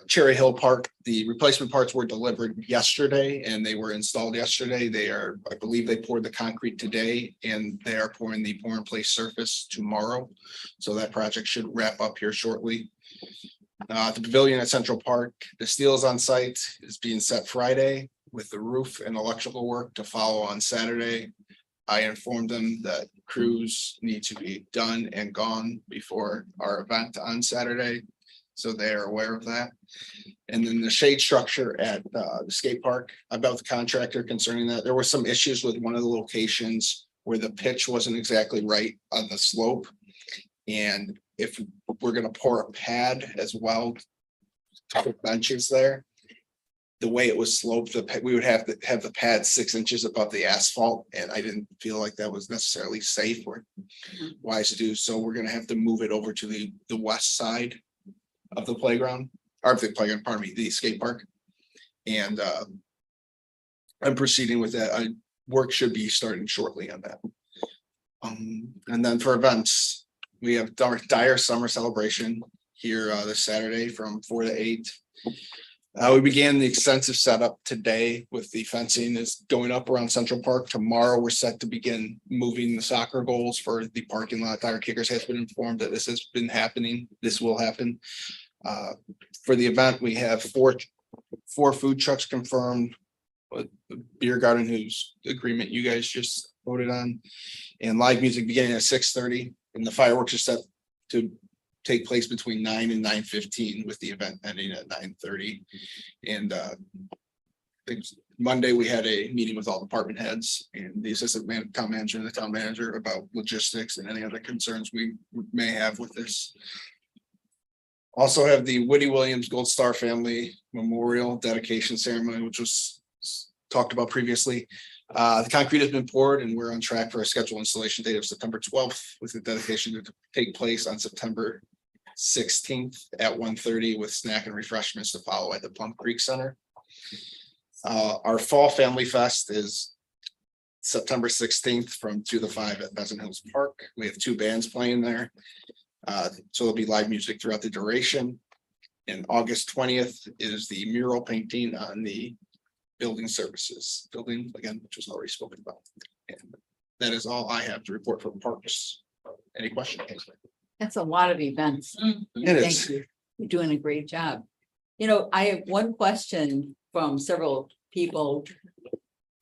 Cherry Hill Park, the replacement parts were delivered yesterday and they were installed yesterday. I believe they poured the concrete today and they are pouring the pour in place surface tomorrow. So that project should wrap up here shortly. The pavilion at Central Park, the steel is on site, is being set Friday with the roof and electrical work to follow on Saturday. I informed them that crews need to be done and gone before our event on Saturday. So they are aware of that. And then the shade structure at the skate park, about the contractor concerning that, there were some issues with one of the locations where the pitch wasn't exactly right on the slope. And if we're gonna pour a pad as well to put benches there, the way it was sloped, we would have to have the pad 6 inches above the asphalt, and I didn't feel like that was necessarily safe or wise to do. So we're gonna have to move it over to the west side of the playground, or the playground, pardon me, the skate park. And I'm proceeding with that. Work should be starting shortly on that. And then for events, we have Dyer Summer Celebration here this Saturday from 4 to 8. We began the extensive setup today with the fencing is going up around Central Park. Tomorrow, we're set to begin moving the soccer goals for the parking lot. Tire Kickers has been informed that this has been happening. This will happen. For the event, we have four food trucks confirmed. The beer garden, whose agreement you guys just voted on, and live music beginning at 6:30, and the fireworks are set to take place between 9 and 9:15, with the event ending at 9:30. And I think Monday, we had a meeting with all department heads and the town manager and the town manager about logistics and any other concerns we may have with this. Also have the Woody Williams Gold Star Family Memorial Dedication Ceremony, which was talked about previously. The concrete has been poured and we're on track for a scheduled installation date of September 12th, with the dedication to take place on September 16th at 1:30, with snack and refreshments to follow at the Plum Creek Center. Our Fall Family Fest is September 16th from 2 to 5 at Pheasant Hills Park. We have 2 bands playing there. So there'll be live music throughout the duration. And August 20th is the mural painting on the building services building, again, which was already spoken about. And that is all I have to report from Parks. Any questions? That's a lot of events. It Thank is. you. You're doing a great job. I have one question from several people.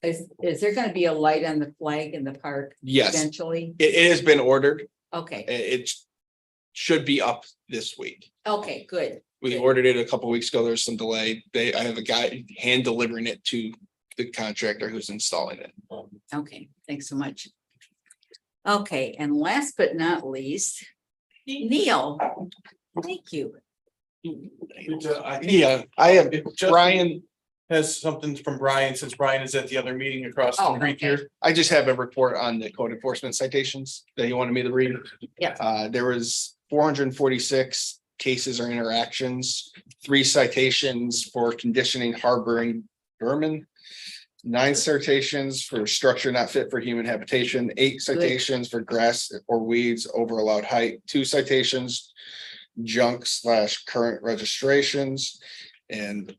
Is there gonna be a light on the flag in the park Yes, eventually? it has been ordered. Okay, It should be up this week. okay, good. We ordered it a couple weeks ago. There's some delay. I have a guy hand delivering it to the contractor who's installing it. Okay, thanks so much. Okay, and last but not least, Neil, thank you. Yeah, I have Brian. Has something from Brian, since Brian is at the other meeting across the Oh, street okay. here. I just have a report on the code enforcement citations that he wanted me to read. Yeah. There was 446 cases or interactions, 3 citations for conditioning harboring vermin, 9 citations for structure not fit for human habitation, 8 citations for grass or weeds over allowed height, 2 citations, junk/current registrations, and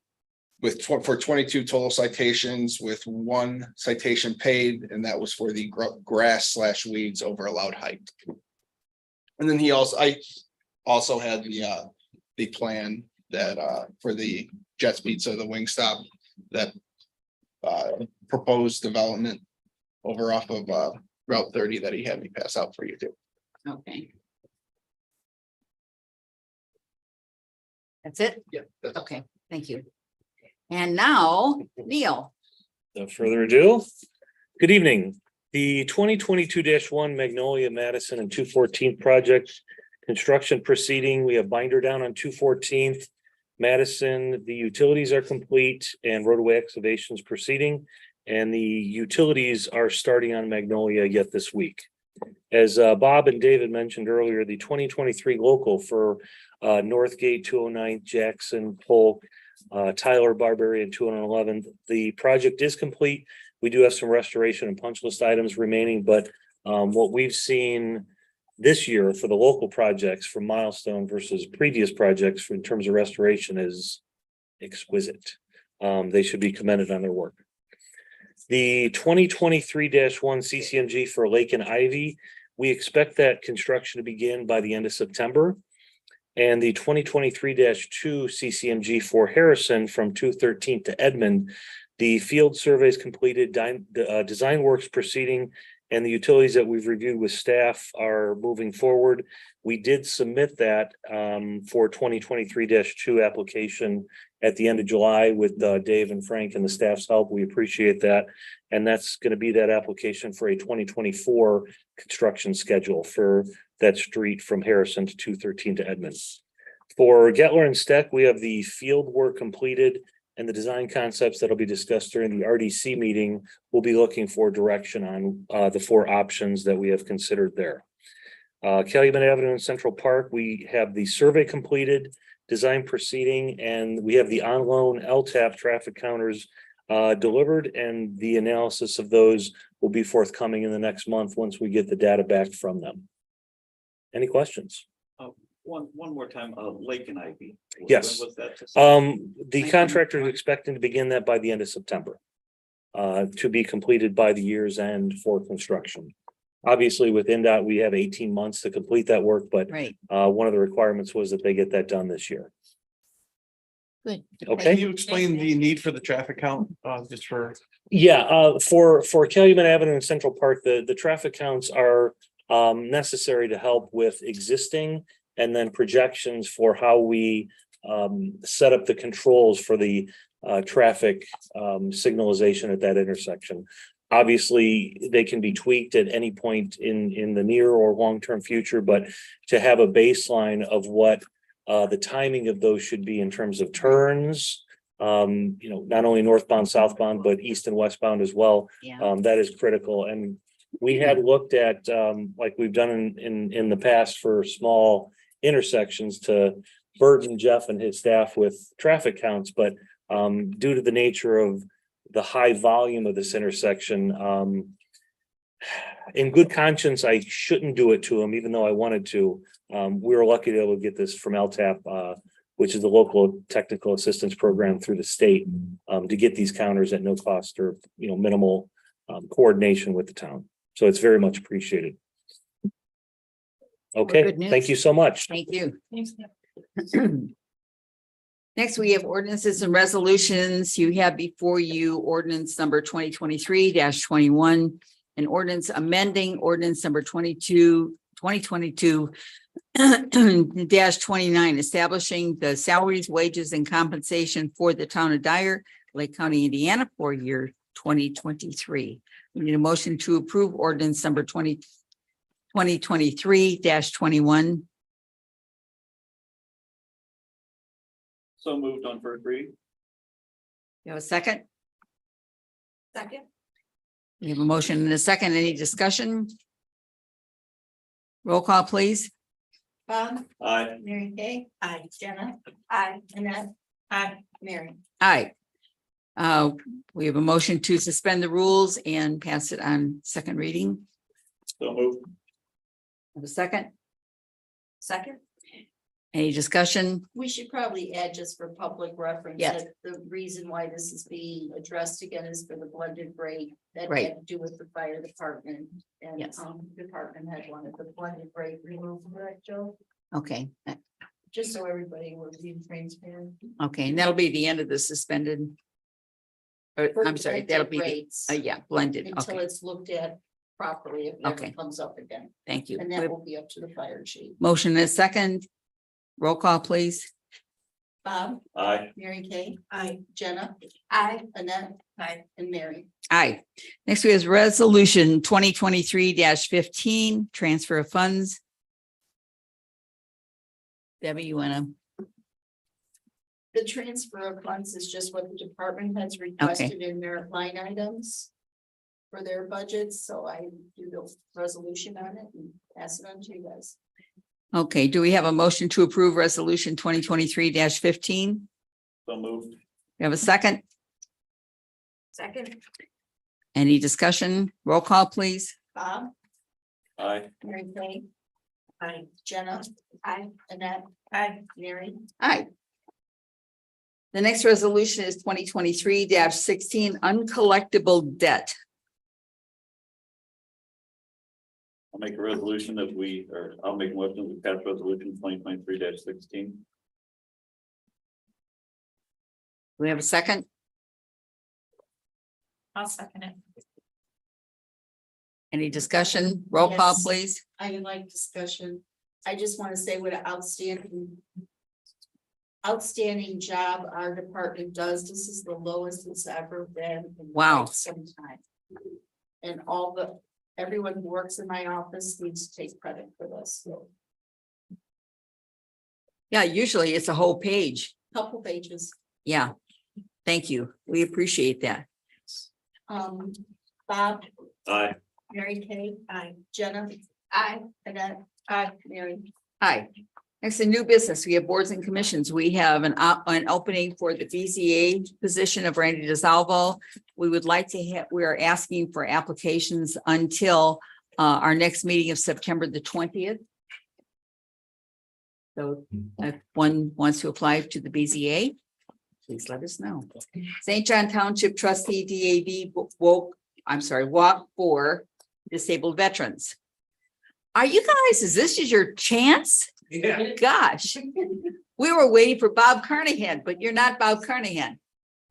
for 22 total citations, with 1 citation paid, and that was for the grass/weeds over allowed height. And then I also had the plan that for the Jets Pizza, the Wingstop, that proposed development over off of Route 30 that he had me pass out for you too. Okay. That's it? Yeah. Okay, thank you. And now, Neil. Without further ado, good evening. The 2022-1 Magnolia, Madison and 214th project construction proceeding. We have binder down on 214th. Madison, the utilities are complete and roadway excavations proceeding. And the utilities are starting on Magnolia yet this week. As Bob and David mentioned earlier, the 2023 local for Northgate, 209th, Jackson, Polk, Tyler, Barbary, and 211th. The project is complete. We do have some restoration and punch list items remaining, but what we've seen this year for the local projects from Milestone versus previous projects in terms of restoration is exquisite. They should be commended on their work. The 2023-1 CCMG for Lake and Ivy, we expect that construction to begin by the end of September. And the 2023-2 CCMG for Harrison from 213 to Edmond, the field surveys completed, design works proceeding, and the utilities that we've reviewed with staff are moving forward. We did submit that for 2023-2 application at the end of July with Dave and Frank and the staff's help. We appreciate that. And that's going to be that application for a 2024 construction schedule for that street from Harrison to 213 to Edmond. For Getler and Steck, we have the field work completed and the design concepts that'll be discussed during the RDC meeting. We'll be looking for direction on the 4 options that we have considered there. Calumet Avenue and Central Park, we have the survey completed, design proceeding, and we have the on-loan LTAP traffic counters delivered, and the analysis of those will be forthcoming in the next month once we get the data back from them. Any questions? One more time, Lake and Ivy. When Yes. was that? The contractor is expecting to begin that by the end of September. To be completed by the year's end for construction. Obviously, with NDOT, we have 18 months to complete that work, but Right, one of the requirements was that they get that done this year. good. Okay. Can you explain the need for the traffic count, just for? Yeah, for Calumet Avenue and Central Park, the traffic counts are necessary to help with existing and then projections for how we set up the controls for the traffic signalization at that intersection. Obviously, they can be tweaked at any point in the near or long-term future, but to have a baseline of what the timing of those should be in terms of turns, not only northbound, southbound, but east and westbound as well. Yeah. That is critical. And we had looked at, like we've done in the past for small intersections, to burden Jeff and his staff with traffic counts, but due to the nature of the high volume of this intersection, in good conscience, I shouldn't do it to him, even though I wanted to. We were lucky to be able to get this from LTAP, which is the local technical assistance program through the state, to get these counters at no cost or, minimal coordination with the town. So it's very much appreciated. Okay, good news. thank you so much. Thank you. Next, we have ordinances and resolutions. You have before you ordinance number 2023-21, and ordinance amending ordinance number 2022-29, establishing the salaries, wages, and compensation for the town of Dyer, Lake County, Indiana, for year 2023. We need a motion to approve ordinance number 2023-21. So moved on first reading. You have a second? Second. We have a motion and a second. Any discussion? Roll call, please. Bob, Aye. Mary Kay, I, Jenna, Aye. Annette, Mary. Aye. We have a motion to suspend the rules and pass it on second reading. So moved. Have a second? Second. Any discussion? We should probably add, just for public reference, Yes. that the reason why this is being addressed again is for the blended rate. That Right. had to do with the fire department, and Yes. department had wanted the blended rate removed, correct, Joe? Okay, Just so everybody was being transparent. okay, and that'll be the end of the suspended. Or, For I'm sorry, that'll be, blended the rates, yeah, blended. until Okay, it's looked at properly, if it Okay. ever comes up again, thank you. and We that have will be up to the fire chief. motion and a second. Roll call, please. Bob, Aye. Mary Kay, I, Jenna, Aye. Annette, and Mary. Aye. Next, we have resolution 2023-15, transfer of funds. Debbie, you wanna? The transfer of funds is just what the department has requested in their line items for their budgets, so I do the resolution on it and pass it on to you guys. Okay, do we have a motion to approve resolution 2023-15? So moved. You have a second? Second. Any discussion? Roll call, please. Bob, Aye. Mary Kay, I, Jenna, Aye. Annette, Mary. Aye. The next resolution is 2023-16, uncollectible debt. I'll make a resolution that I'll make a motion that we pass resolution 2023-16. Do we have a second? I'll second it. Any discussion? Roll call, Yes. please. I like discussion. I just want to say what an outstanding job our department does. This is the lowest it's ever been. In Wow. quite some time. And everyone who works in my office needs to take credit for this. So, Yeah, usually it's a whole page. couple pages. Yeah. Thank you. We appreciate that. Bob, Aye. Mary Kay, Jenna, Aye. Annette, Mary. Hi. Next, in new business, we have boards and commissions. We have an opening for the BZA position of Randy DeSalvo. We would like to have, we are asking for applications until our next meeting of September the 20th. So if one wants to apply to the BZA, please let us know. St. John Township Trustee Walk for Disabled Veterans. Are you guys, this is your chance? Yeah. Gosh, we were waiting for Bob Carnahan, but you're not Bob Carnahan.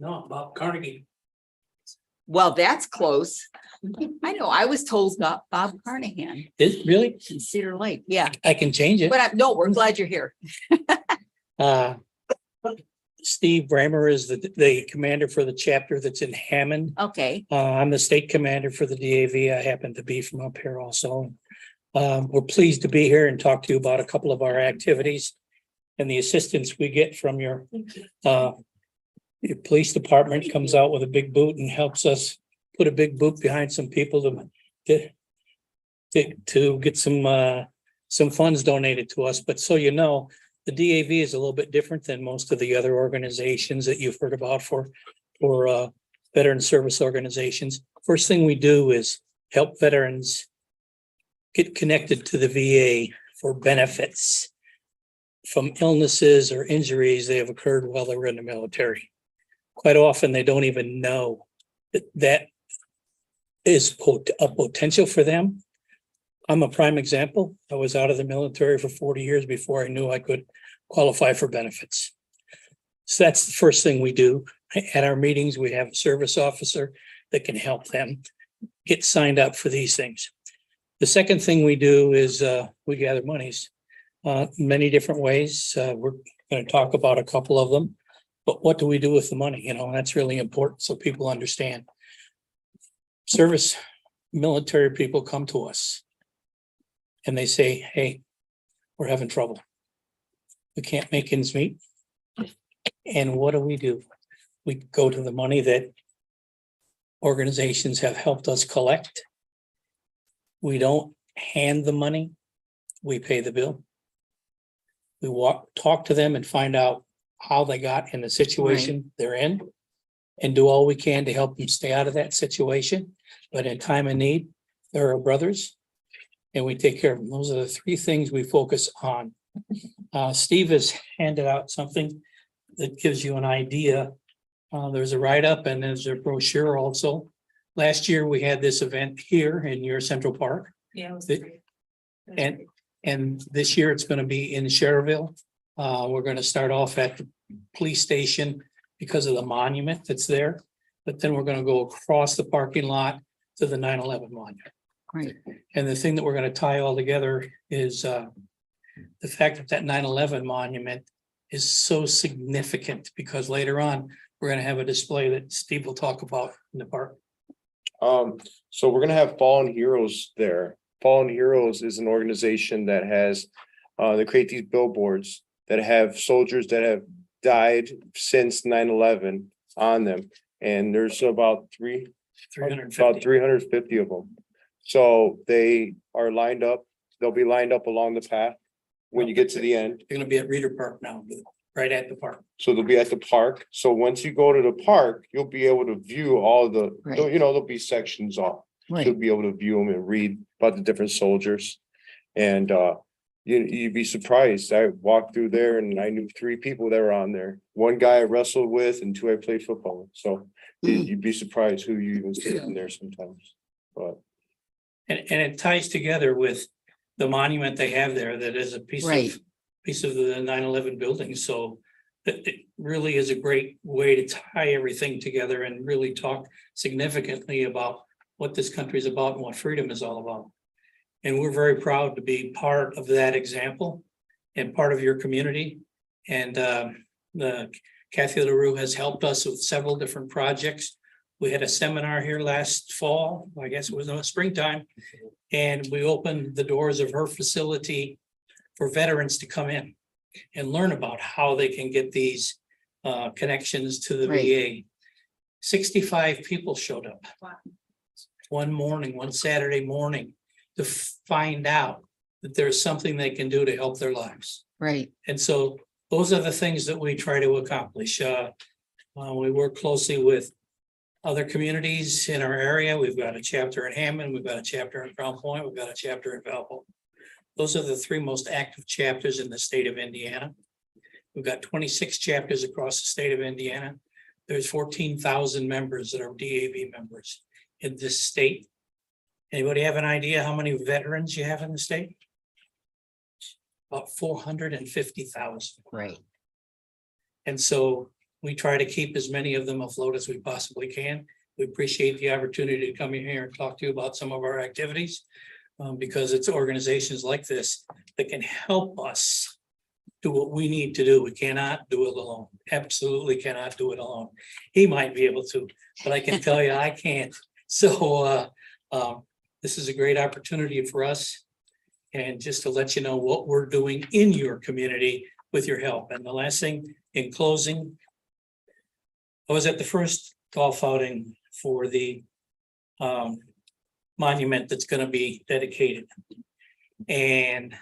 No, Bob Carnegie. Well, that's close. I know, I was told Bob Carnahan Is really? in Cedar Lake, yeah, I can change it. but no, we're glad you're here. Steve Bramer is the commander for the chapter that's in Hammond. Okay, I'm the state commander for the DAV. I happen to be from up here also. We're pleased to be here and talk to you about a couple of our activities and the assistance we get from your police department comes out with a big boot and helps us put a big boot behind some people to get some funds donated to us. But so you know, the DAV is a little bit different than most of the other organizations that you've heard about for veteran service organizations. First thing we do is help veterans get connected to the VA for benefits from illnesses or injuries they have occurred while they were in the military. Quite often, they don't even know that is a potential for them. I'm a prime example. I was out of the military for 40 years before I knew I could qualify for benefits. So that's the first thing we do. At our meetings, we have a service officer that can help them get signed up for these things. The second thing we do is we gather monies many different ways. We're going to talk about a couple of them. But what do we do with the money? You know, that's really important so people understand. Service military people come to us and they say, hey, we're having trouble. We can't make ends meet. And what do? We go to the money that organizations have helped us collect. We don't hand the money. We pay the bill. We talk to them and find out how they got in the situation they're in and do all we can to help them stay out of that situation. But in time of need, they're our brothers and we take care of them. Those are the three things we focus on. Steve has handed out something that gives you an idea. There's a write-up and there's a brochure also. Last year, we had this event here in your Central Park. Yeah. It was The- great. And this year it's going to be in Schererville. We're going to start off at the police station because of the monument that's there. But then we're going to go across the parking lot to the 9/11 monument. great. And the thing that we're going to tie all together is the fact that 9/11 monument is so significant because later on, we're going to have a display that Steve will talk about in the park. So we're gonna have Fallen Heroes there. Fallen Heroes is an organization that has, they create these billboards that have soldiers that have died since 9/11 on them. And there's about 350 of them. So they are lined up, they'll be lined up along the path when you get to the end. They're going to be at Reeder Park now, right at the park. So they'll be at the park. So once you go to the park, you'll be able to view all the, Right. you know, there'll be sections off. Right. You'll be able to view them and read about the different soldiers. And you'd be surprised. I walked through there and I knew 3 people that were on there. 1 guy I wrestled with and 2 I played football with. So you'd be surprised who you even see in there sometimes. But And it ties together with the monument they have there that is a piece Right. of the 9/11 building. So it really is a great way to tie everything together and really talk significantly about what this country is about and what freedom is all about. And we're very proud to be part of that example and part of your community. And the Kathy LaRue has helped us with several different projects. We had a seminar here last fall, I guess it was in the springtime. And we opened the doors of her facility for veterans to come in and learn about how they can get these connections to the Right. VA. 65 people showed up. Wow. One Saturday morning to find out that there's something they can do to help their lives. Right, And so those are the things that we try to accomplish. We work closely with other communities in our area. We've got a chapter in Hammond, we've got a chapter in Crown Point, we've got a chapter in Valpo. Those are the three most active chapters in the state of Indiana. We've got 26 chapters across the state of Indiana. There's 14,000 members that are DAV members in this state. Anybody have an idea how many veterans you have in the state? About 450,000. Right. And so we try to keep as many of them afloat as we possibly can. We appreciate the opportunity to come in here and talk to you about some of our activities. Because it's organizations like this that can help us do what we need to do. We cannot do it alone. Absolutely cannot do it alone. He might be able to, but I can tell you I can't. So this is a great opportunity for us. And just to let you know what we're doing in your community with your help. And the last thing in closing, I was at the first golf outing for the monument that's going to be dedicated. And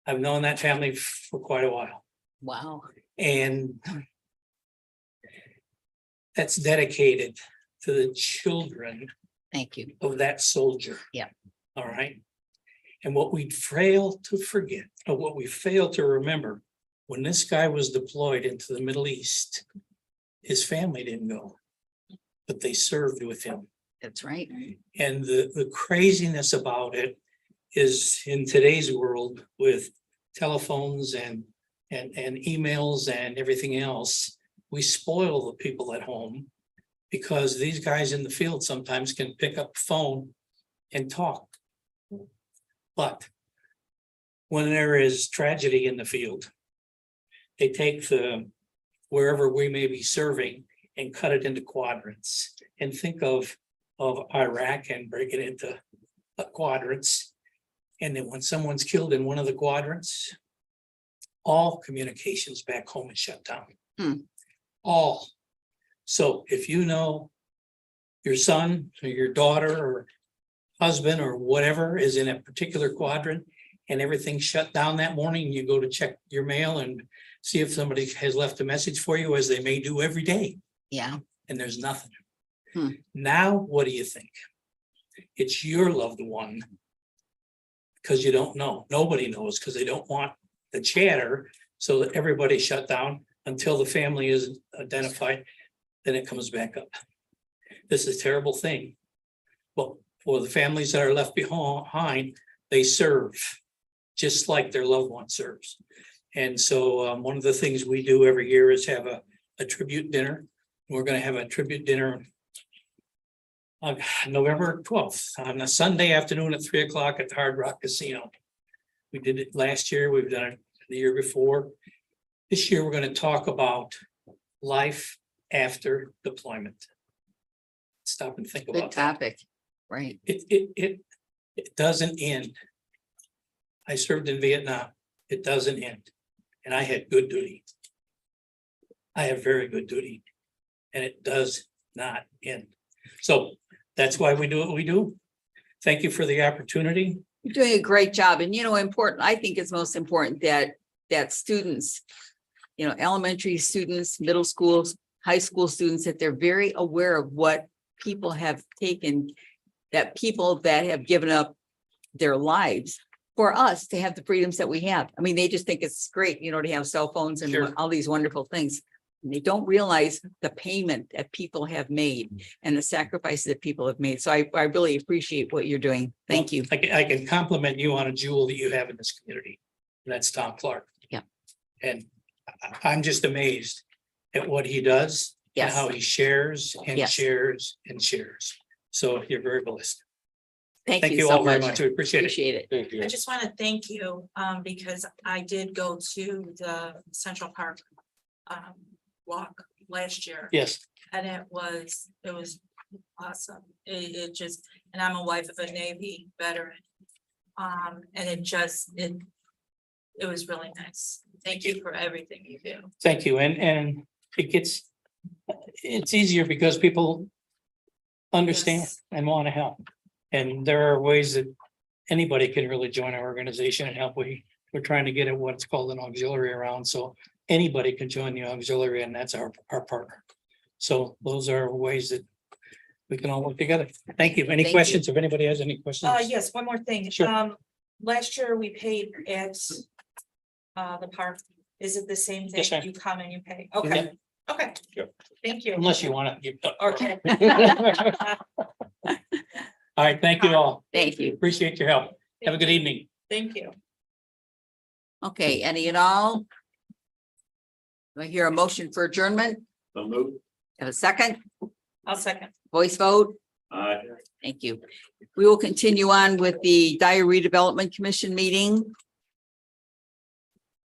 I've known that family for quite a while. Wow. And that's dedicated to the children Thank you. of that soldier. Yeah. All right. And what we fail to forget, or what we fail to remember, when this guy was deployed into the Middle East, his family didn't go, but they served with him. That's right. And the craziness about it is in today's world with telephones and emails and everything else, we spoil the people at home because these guys in the field sometimes can pick up the phone and talk. But when there is tragedy in the field, they take the wherever we may be serving and cut it into quadrants and think of Iraq and break it into quadrants. And then when someone's killed in one of the quadrants, all communications back home is shut down. All. So if you know your son or your daughter or husband or whatever is in a particular quadrant and everything's shut down that morning, you go to check your mail and see if somebody has left a message for you, as they may do every day. Yeah. And there's nothing. Now, what do you think? It's your loved one. Because you don't know. Nobody knows because they don't want the chatter. So that everybody shut down until the family is identified. Then it comes back up. This is a terrible thing. Well, for the families that are left behind, they serve just like their loved one serves. And so one of the things we do every year is have a tribute dinner. We're going to have a tribute dinner on November 12th on a Sunday afternoon at 3 o'clock at the Hard Rock Casino. We did it last year. We've done it the year before. This year, we're going to talk about life after deployment. Stop and think Good about that. topic. Right. It doesn't end. I served in Vietnam. It doesn't end. And I had good duty. I have very good duty. And it does not end. So that's why we do what we do. Thank you for the opportunity. You're doing a great job. And important, I think it's most important that students, elementary students, middle schools, high school students, that they're very aware of what people have taken, that people that have given up their lives for us to have the freedoms that we have. I mean, they just think it's great, to have cell phones and Sure. all these wonderful things. And they don't realize the payment that people have made and the sacrifices that people have made. So I really appreciate what you're doing. Thank you. I can compliment you on a jewel that you have in this community. And that's Tom Clark. Yeah. And I'm just amazed at what he does. And Yes. how he shares and Yes. shares and shares. So you're very blessed. Thank Thank you you so all very much. much. We appreciate it. Appreciate it. Thank you. I just want to thank you, because I did go to the Central Park walk last year. Yes. And it was awesome. It just, and I'm a wife of a Navy veteran. And it was really nice. Thank you for everything you do. Thank you. And it's easier because people understand Yes. and want to help. And there are ways that anybody can really join our organization and help. We're trying to get at what's called an auxiliary around. So anybody can join the auxiliary, and that's our partner. So those are ways that we can all work together. Thank you. Any Thank you. questions? If anybody has any questions? Yes, one more thing. Sure. last year we paid at the park. Is it the same thing? Yes, ma'am. You come and you pay? Okay, okay. Yep. Thank you. Unless you want to. Okay. All right, thank you all. Thank you. Appreciate your help. Have a good evening. Thank you. Okay, any and all? Do I hear a motion for adjournment? So move. Have a second? I'll second. Voice vote? Aye. Thank you. We will continue on with the Dyer Redevelopment Commission meeting.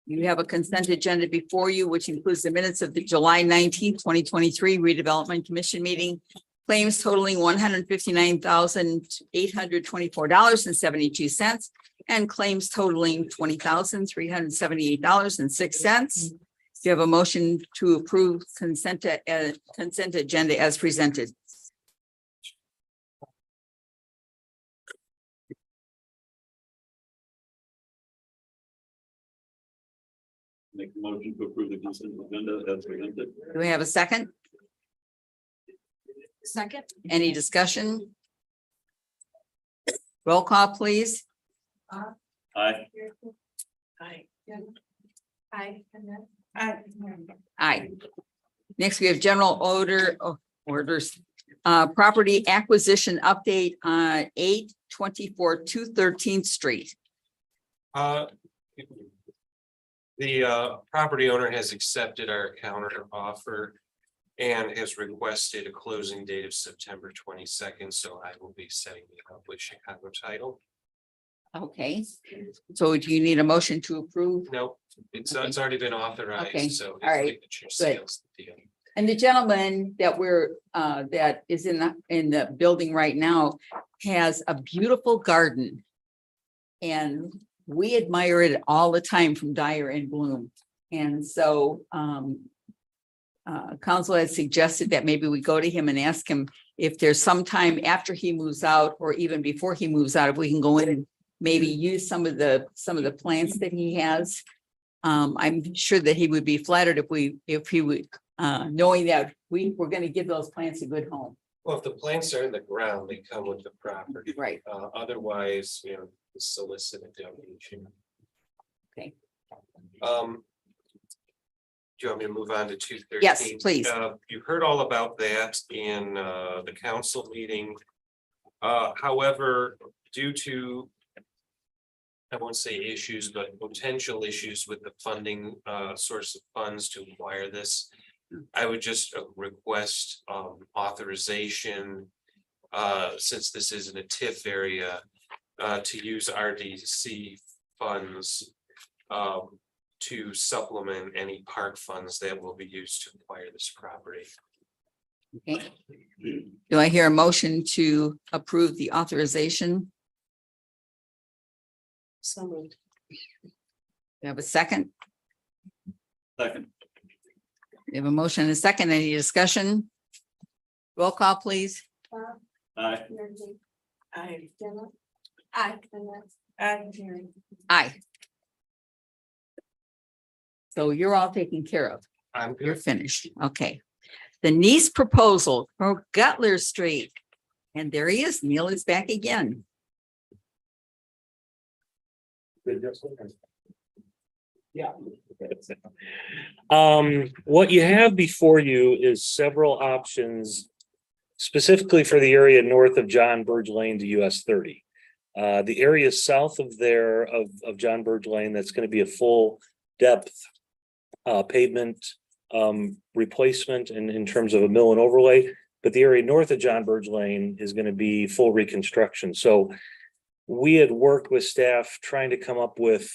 You have a consent agenda before you, which includes the minutes of the July 19th, 2023 Redevelopment Commission meeting. Claims totaling $159,824.72 and claims totaling $20,378.06. Do you have a motion to approve consent agenda as presented? Make a motion to approve the consent agenda as presented. Do we have a second? Second. Any discussion? Roll call, please. Aye. Hi. Aye. Aye. Next, we have general orders. Property acquisition update on 824 213th Street. The property owner has accepted our counter offer and has requested a closing date of September 22nd. So I will be setting it up with Chicago Title. Okay, so do you need a motion to approve? No, it's already been authorized, Okay, so. all right, signature good. seals the deal. And the gentleman that that is in the building right now has a beautiful garden. And we admire it all the time from Dyer and Bloom. And so council has suggested that maybe we go to him and ask him if there's some time after he moves out or even before he moves out, if we can go in and maybe use some of the plants that he has. I'm sure that he would be flattered if he would, knowing that we're going to give those plants a good home. Well, if the plants are in the ground, they come with the property. Right. Otherwise, solicit a donation. Okay. Do you want me to move on to 213? Yes, please. You heard all about that in the council meeting. However, due to, I won't say issues, but potential issues with the funding source of funds to acquire this, I would just request authorization, since this isn't a TIF area, to use RDC funds to supplement any park funds that will be used to acquire this property. Okay. Do I hear a motion to approve the authorization? So moved. Do you have a second? Second. We have a motion and a second. Any discussion? Roll call, please. Aye. I. Aye. So you're all taken care of. I'm You're good. finished. Okay. The Nice proposal for Gutler Street. And there he is. Neil is back again. Yeah. What you have before you is several options specifically for the area north of John Burge Lane to US 30. The area south of there of John Burge Lane, that's going to be a full depth pavement replacement in terms of a mill and overlay. But the area north of John Burge Lane is going to be full reconstruction. So we had worked with staff trying to come up with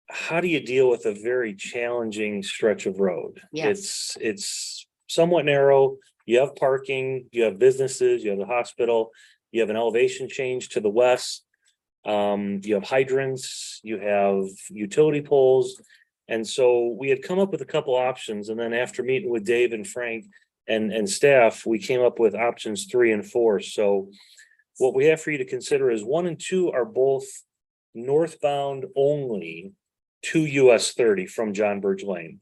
how do you deal with a very challenging stretch of road? Yes. It's somewhat narrow. You have parking, you have businesses, you have the hospital, you have an elevation change to the west. You have hydrants, you have utility poles. And so we had come up with a couple options. And then after meeting with Dave and Frank and staff, we came up with options 3 and 4. So what we have for you to consider is 1 and 2 are both northbound only to US 30 from John Burge Lane.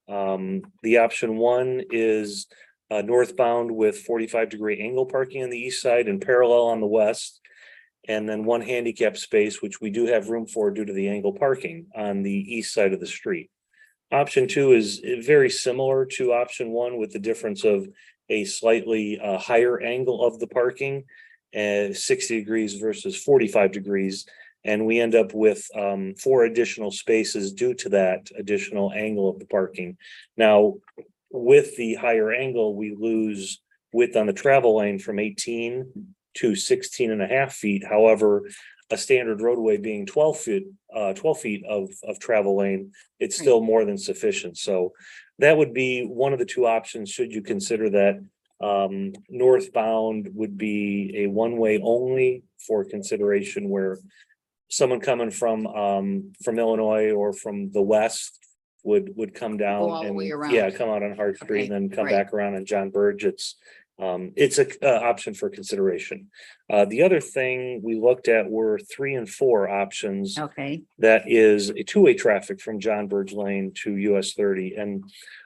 The option 1 is northbound with 45-degree angle parking on the east side and parallel on the west. and then one handicap space, which we do have room for due to the angle parking on the east side of the street. Option 2 is very similar to option 1 with the difference of a slightly higher angle of the parking, 60 degrees versus 45 degrees. And we end up with 4 additional spaces due to that additional angle of the parking. Now, with the higher angle, we lose width on the travel lane from 18 to 16 and a half feet. However, a standard roadway being 12 feet of travel lane, it's still more than sufficient. So that would be one of the 2 options, should you consider that. Northbound would be a one-way only for consideration, where someone coming from Illinois or from the west would come down Go all the and way around. yeah, come out on Hart Street and then come right. back around on John Burge. It's a option for consideration. The other thing we looked at were 3 and 4 options. Okay, That is a 2-way traffic from John Burge Lane to US 30, and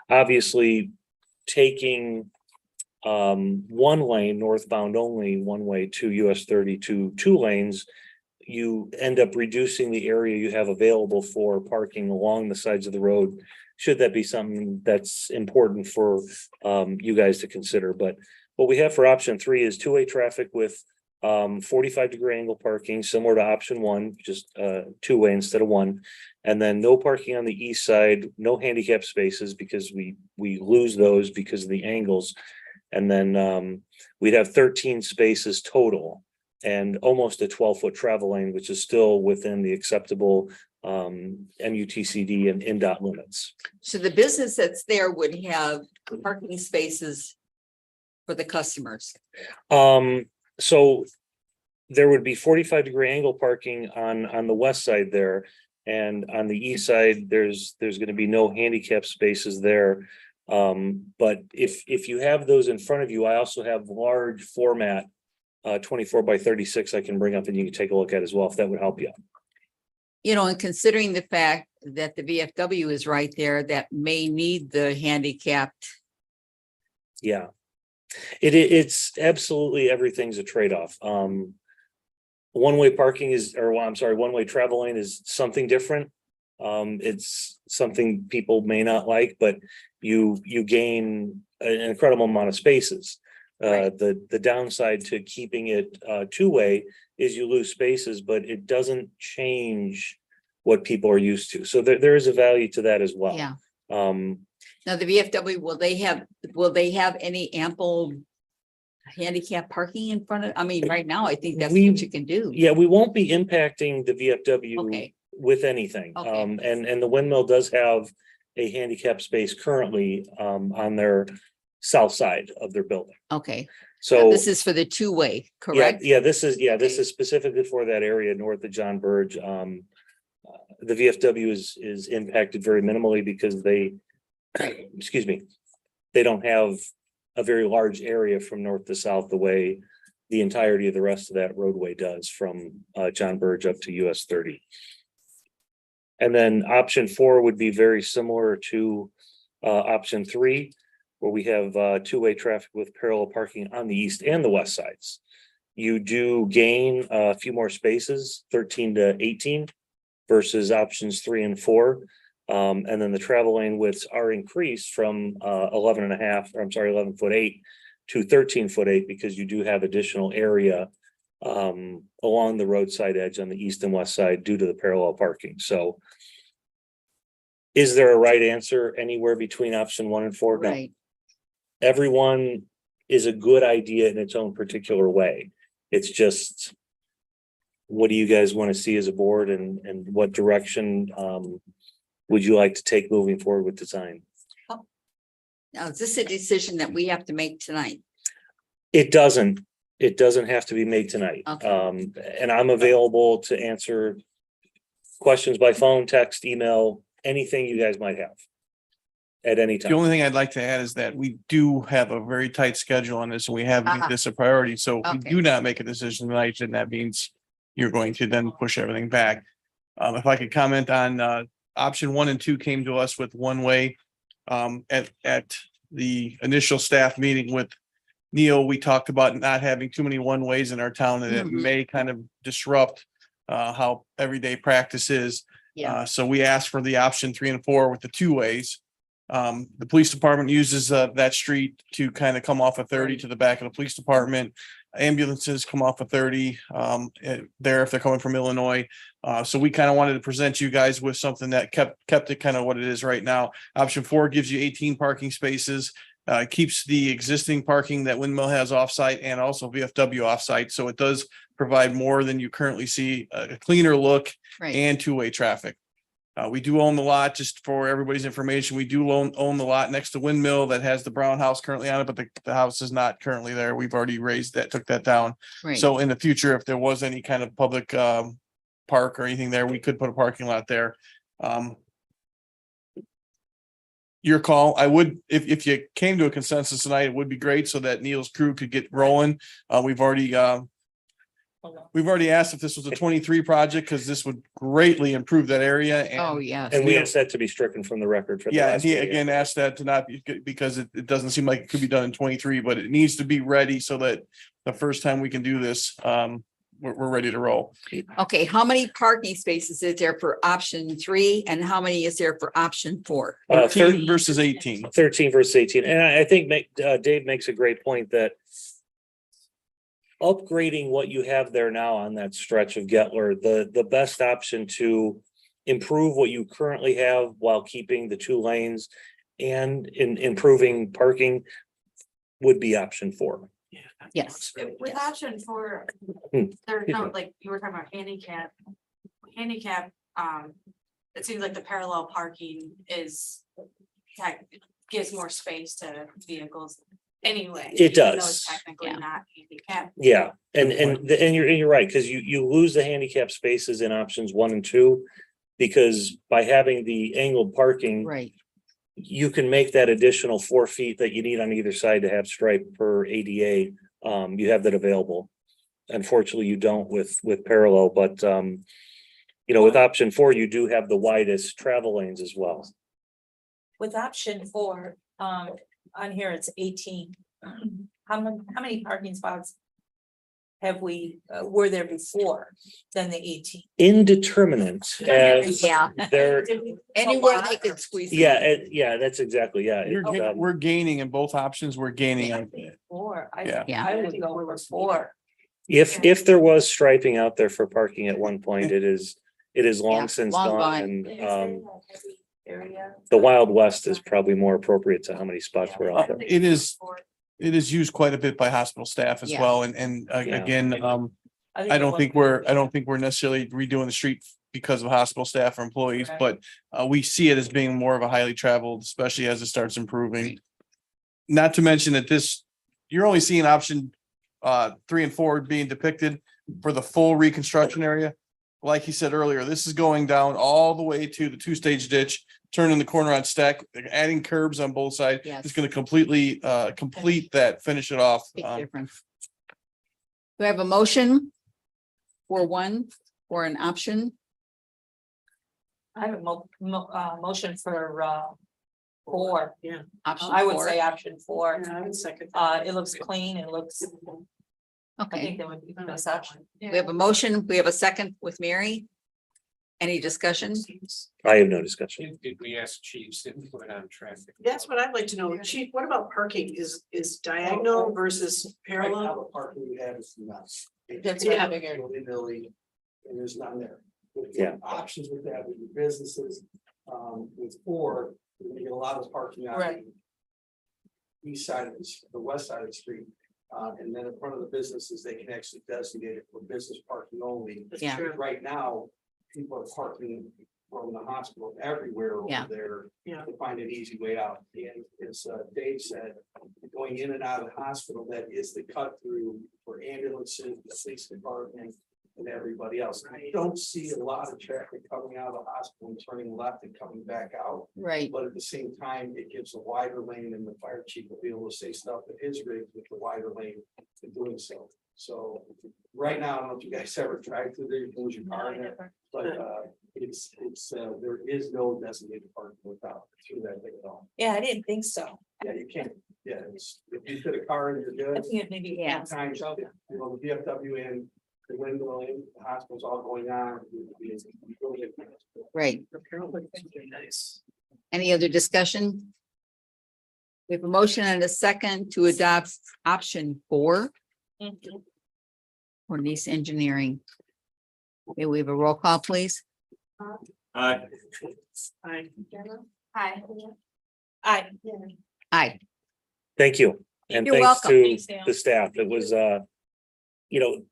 obviously taking one lane northbound only one way to US 30 to 2 lanes, you end up reducing the area you have available for parking along the sides of the road. Should that be something that's important for you guys to consider? But what we have for option 3 is 2-way traffic with 45-degree angle parking, similar to option 1, just 2-way instead of 1. And then no parking on the east side, no handicap spaces because we lose those because of the angles. And then we'd have 13 spaces total and almost a 12-foot travel lane, which is still within the acceptable MUTCD and NDOT limits. so the business that's there would have parking spaces for the customers. So there would be 45-degree angle parking on the west side there. And on the east side, there's going to be no handicap spaces there. But if you have those in front of you, I also have large format 24 by 36 I can bring up and you can take a look at as well, if that would help you. You know, and considering the fact that the VFW is right there, that may need the handicapped. Yeah. It's absolutely everything's a trade-off. One-way parking one-way travel lane is something different. It's something people may not like, but you gain an incredible amount of spaces. The downside to keeping it 2-way is you lose spaces, but it doesn't change what people are used to. So there is a value to that as well. Yeah. Now the VFW, will they have any ample handicap parking in front of, I mean, right now, I think that's what you can do. Yeah, we won't be impacting the VFW Okay. with anything. Okay. And the windmill does have a handicap space currently on their south side of their building. Okay, So this is for the 2-way, correct? Yeah, this is specifically for that area north of John Burge. The VFW is impacted very minimally because they, excuse me, they don't have a very large area from north to south the way the entirety of the rest of that roadway does from John Burge up to US 30. And then option 4 would be very similar to option 3, where we have 2-way traffic with parallel parking on the east and the west sides. You do gain a few more spaces, 13 to 18 versus options 3 and 4. And then the travel lane widths are increased from 11.5 to 13.8 because you do have additional area along the roadside edge on the east and west side due to the parallel parking. So is there a right answer anywhere between option 1 and 4? No. Right. Everyone is a good idea in its own particular way. It's just, what do you guys want to see as a board, and what direction would you like to take moving forward with design? Now, is this a decision that we have to make tonight? It doesn't have to be made tonight. Okay. And I'm available to answer questions by phone, text, email, anything you guys might have at any The time. only thing I'd like to add is that we do have a very tight schedule on this and we have made this a priority. So if we Okay. do not make a decision tonight, then that means you're going to then push everything back. If I could comment on option 1 and 2 came to us with 1-way at the initial staff meeting with Neil, we talked about not having too many one ways in our town and it Mhm. may kind of disrupt how everyday practice is. Yeah. So we asked for the option 3 and 4 with the 2 ways. The police department uses that street to kind of come off of 30 to the back of the police department. Ambulances come off of 30 there if they're coming from Illinois. So we kind of wanted to present you guys with something that kept it kind of what it is right now. Option 4 gives you 18 parking spaces. Keeps the existing parking that Windmill has offsite and also VFW offsite. So it does provide more than you currently see, a cleaner look Right. and two-way traffic. We do own the lot, just for everybody's information. We do own the lot next to Windmill that has the brown house currently on it, but the house is not currently there. We've already raised that, took that down. Right. So in the future, if there was any kind of public park or anything there, we could put a parking lot there. Your call. I would, if you came to a consensus tonight, it would be great so that Neil's crew could get rolling. We've already asked if this was a 23 project because this would greatly improve that area. And Oh, yes. And we asked that to be stricken from the record for the yeah, and last he meeting. again asked that to not be because it doesn't seem like it could be done in 23, but it needs to be ready so that the first time we can do this, we're ready to roll. Okay, how many parking spaces is there for option 3 and how many is there for option 4? 13 versus 18. 13 versus 18. And I think Dave makes a great point that upgrading what you have there now on that stretch of Getler, the best option to improve what you currently have while keeping the 2 lanes and improving parking would be option 4. Yes. With option 4, Hmm. there's no, like, you were talking about handicap, it seems like the parallel parking is gives more space to vehicles anyway. It even though does. it's technically Yeah. not handicap. Yeah, and you're right, because you lose the handicap spaces in options 1 and 2. Because by having the angled parking, Right. you can make that additional 4 feet that you need on either side to have stripe per ADA. You have that available. Unfortunately, you don't with parallel, but with option 4, you do have the widest travel lanes as well. With option 4, on here, it's 18. How many parking spots have were there before than the 18? Indeterminate as Yeah. there, Anywhere they could squeeze. in. yeah, that's exactly, yeah. We're gaining in both options. We're gaining. Four, Yeah. I would go with 4. If there was striping out there for parking at one point, it is long Yeah, since long gone. gone. And the Wild West is probably more appropriate to how many spots were out there. It is used quite a bit by hospital staff as Yeah. well. And again, I don't think we're necessarily redoing the street because of hospital staff or employees, but we see it as being more of a highly traveled, especially as it starts improving. Not to mention that you're only seeing option 3 and 4 being depicted for the full reconstruction area. Like he said earlier, this is going down all the way to the 2-stage ditch, turning the corner on Stack, adding curbs on both sides. Yes. It's going to completely complete that, finish it off. Big difference. Do I have a motion for 1 or an option? I have a motion for 4. Yeah. Option I would 4? say option 4. I would second. that. It looks clean, I Okay, think that would be the best option. we have a motion. We have a second with Mary. Any discussion? I have no discussion. Did we ask chiefs input on traffic? That's what I'd like to know. Chief, what about parking? Is diagonal versus parallel? Parking we have is nuts. That's what I figured. And there's none there. Yeah. Options with that, with your businesses, with 4, you're gonna get a lot of parking on Right. the east side of the west side of the street. And then in front of the businesses, they can actually designate it for business parking only. That's Yeah. true. Right now, people are parking from the hospital everywhere Yeah. over there. Yeah. To find an easy way out. And as Dave said, going in and out of the hospital, that is the cut through for ambulances, the police department. And everybody else. I don't see a lot of traffic coming out of the hospital and turning left and coming back out. Right. But at the same time, it gives a wider lane and the fire chief will be able to say stuff at his rig with the wider lane in doing so. So right now, I don't know if you guys ever drive through there, you can lose your car in there, but it's there is no designated parking without through that thing at all. Yeah, I didn't think so. Yeah, you can't. Yeah, it's, if you fit a car in, you're good. Maybe. Yeah. Sometimes, you know, the VFW and the window and the hospital's all going on. Right. Nice. Any other discussion? We have a motion and a second to adopt option 4 for Nice Engineering. May we have a roll call, please? Aye. I, Hi. Hi. Aye. Thank you. And You're thanks welcome. to Thanks, Sam. the staff. It was, you know,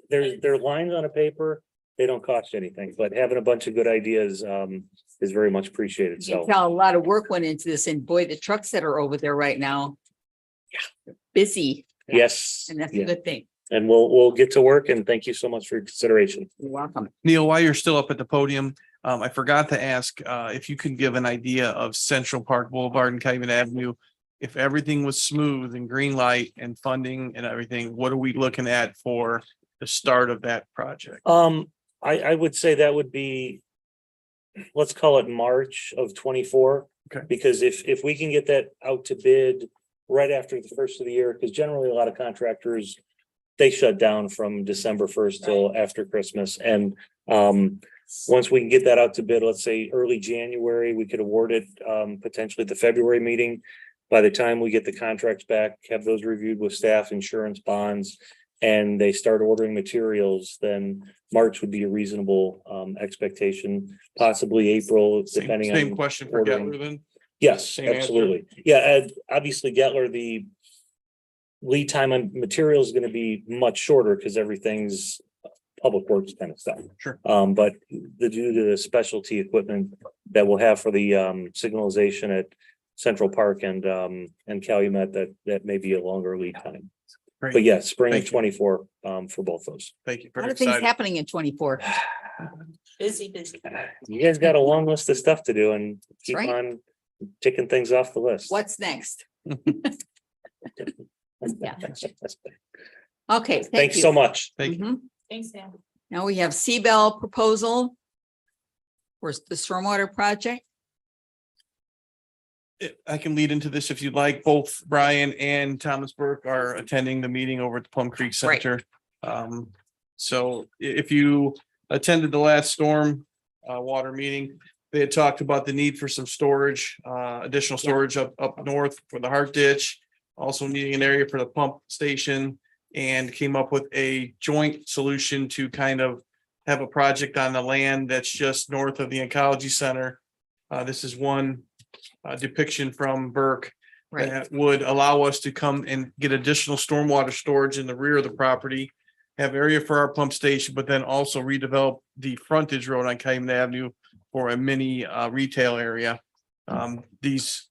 there are lines on a paper. They don't cost anything, but having a bunch of good ideas is very much appreciated. You can So tell a lot of work went into this, and boy, the trucks that are over there right now. They're busy, yes, and that's a yeah. good thing. And we'll get to work, and thank you so much for your consideration. You're welcome. Neil, while you're still up at the podium, I forgot to ask, if you could give an idea of Central Park Boulevard and Calumet Avenue. If everything was smooth and green light and funding and everything, what are we looking at for the start of that project? I would say that would be, let's call it March of 24. Okay. Because if we can get that out to bid right after the first of the year, because generally a lot of contractors, they shut down from December 1st till after Christmas. And once we can get that out to bid, let's say early January, we could award it potentially at the February meeting. By the time we get the contracts back, have those reviewed with staff, insurance, bonds, and they start ordering materials, then March would be a reasonable expectation, possibly April, depending on. Same question for ordering. Gettler then? Yes, Same answer. absolutely. Yeah, and obviously Gettler, the lead time on materials is going to be much shorter because everything's public works kind of stuff. Sure. But due to the specialty equipment that we'll have for the signalization at Central Park and Calumet, that may be a longer lead time. Great. But yeah, spring of Thank you. 24 for both those. Thank you. A lot Very of things excited. happening in 24. Busy. You guys got a long list of stuff to do and keep right. on ticking things off the list. What's next? Yeah. Okay, thank Thanks you. so much. Thank you. Mhm. Thanks, Sam. Now we have Seabell proposal for the stormwater project. I can lead into this if you'd like. Both Brian and Thomas Burke are attending the meeting over at the Plum Creek Right. Center. So if you attended the last storm water meeting, they had talked about the need for some storage, additional storage up north for the Hart Ditch, also needing an area for the pump station, and came up with a joint solution to kind of have a project on the land that's just north of the Oncology Center. This is one depiction from Burke Right. that would allow us to come and get additional stormwater storage in the rear of the property, have area for our pump station, but then also redevelop the frontage road on Calumet Avenue for a mini retail area. These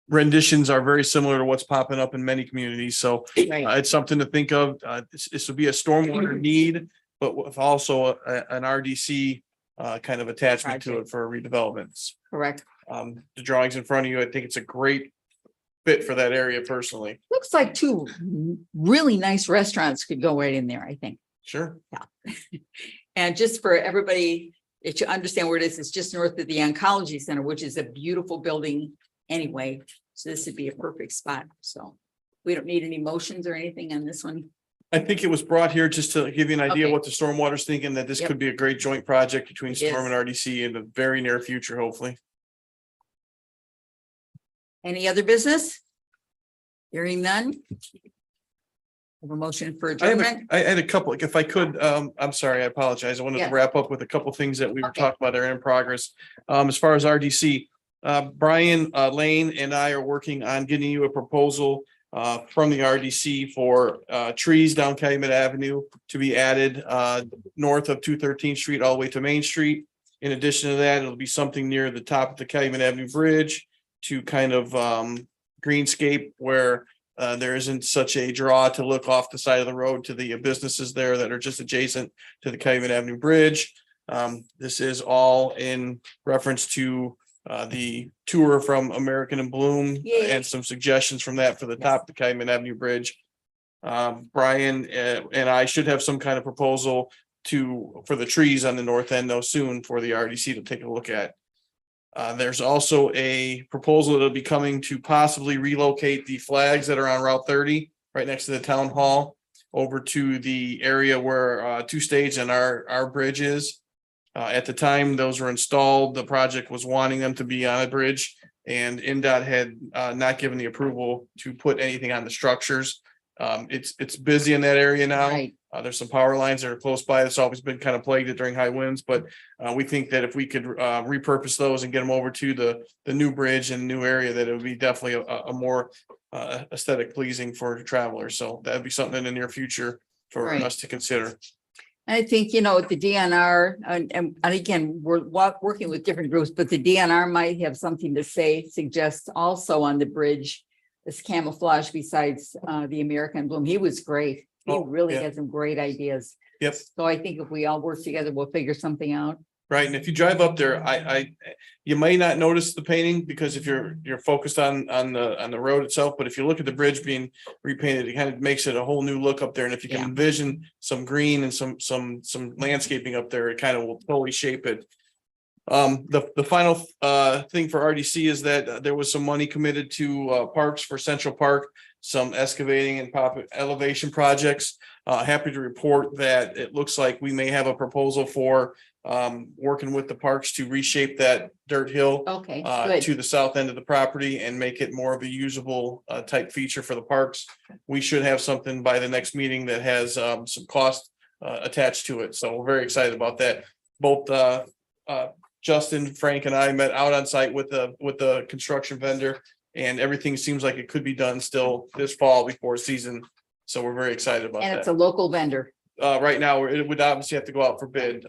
renditions are very similar to what's popping up in many communities, so Right. it's something to think of. This would be a stormwater need, but with also an RDC kind of attachment to it for redevelopments. Correct. The drawings in front of you, I think it's a great fit for that area personally. Looks like two really nice restaurants could go right in there, I think. Sure. And just for everybody, if you understand where it is, it's just north of the Oncology Center, which is a beautiful building anyway. So this would be a perfect spot. So we don't need any motions or anything on this one. I think it was brought here just to give you an idea Okay. what the stormwater's thinking, that this Yep. could be a great joint project between It Storm is. and RDC in the very near future, hopefully. Any other business? Hearing none? Have a motion for adjournment? I had a couple, if I could, I'm sorry, I apologize. I wanted Yeah. to wrap up with a couple things that we were Okay. talking about that are in progress. As far as RDC, Brian Lane and I are working on getting you a proposal from the RDC for trees down Calumet Avenue to be added north of 213th Street all the way to Main Street. In addition to that, it'll be something near the top of the Calumet Avenue Bridge to kind of greenscape where there isn't such a draw to look off the side of the road to the businesses there that are just adjacent to the Calumet Avenue Bridge. This is all in reference to the tour from American and Bloom Yay. and some suggestions from that for the top of the Calumet Avenue Bridge. Brian and I should have some kind of proposal for the trees on the north end though soon for the RDC to take a look at. There's also a proposal that'll be coming to possibly relocate the flags that are on Route 30, right next to the town hall, over to the area where two stage and our bridge is. At the time those were installed, the project was wanting them to be on a bridge, and NDOT had not given the approval to put anything on the structures. It's busy in that area now. Right. There's some power lines that are close by. It's always been kind of plagued during high winds, but we think that if we could repurpose those and get them over to the new bridge and new area, that it would be definitely a more aesthetic pleasing for travelers. So that'd be something in the near future for Right. us to consider. I think, the DNR, and again, we're working with different groups, but the DNR might have something to say, suggest also on the bridge. This camouflage besides the American Bloom. He was great. He Oh, really yeah. had some great ideas. Yep. So I think if we all work together, we'll figure something out. Right, and if you drive up there, you may not notice the painting because if you're focused on the road itself, but if you look at the bridge being repainted, it kind of makes it a whole new look up there. And if you can Yeah. envision some green and some landscaping up there, it kind of will totally shape it. The final thing for RDC is that there was some money committed to parks for Central Park, some excavating and pop elevation projects. Happy to report that it looks like we may have a proposal for working with the parks to reshape that dirt hill Okay, to good. the south end of the property and make it more of a usable type feature for the parks. We should have something by the next meeting that has some cost attached to it. So we're very excited about that. Both Justin, Frank and I met out on site with the construction vendor, and everything seems like it could be done still this fall before season. So we're very excited about And that. it's a local vendor. Right now, it would obviously have to go out for bid,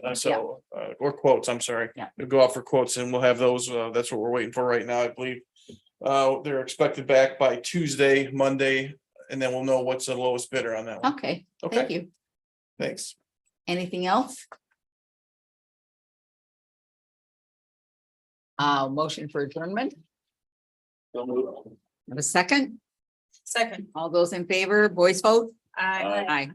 or quotes, I'm sorry. Yeah. It'll go out for quotes and we'll have those, that's what we're waiting for right now, I believe. They're expected back by Tuesday, Monday, and then we'll know what's the lowest bidder on that one. Okay, thank Okay, you. thanks. Anything else? Motion for adjournment. Have a second? Second. All those in favor, voice vote? I. Aye.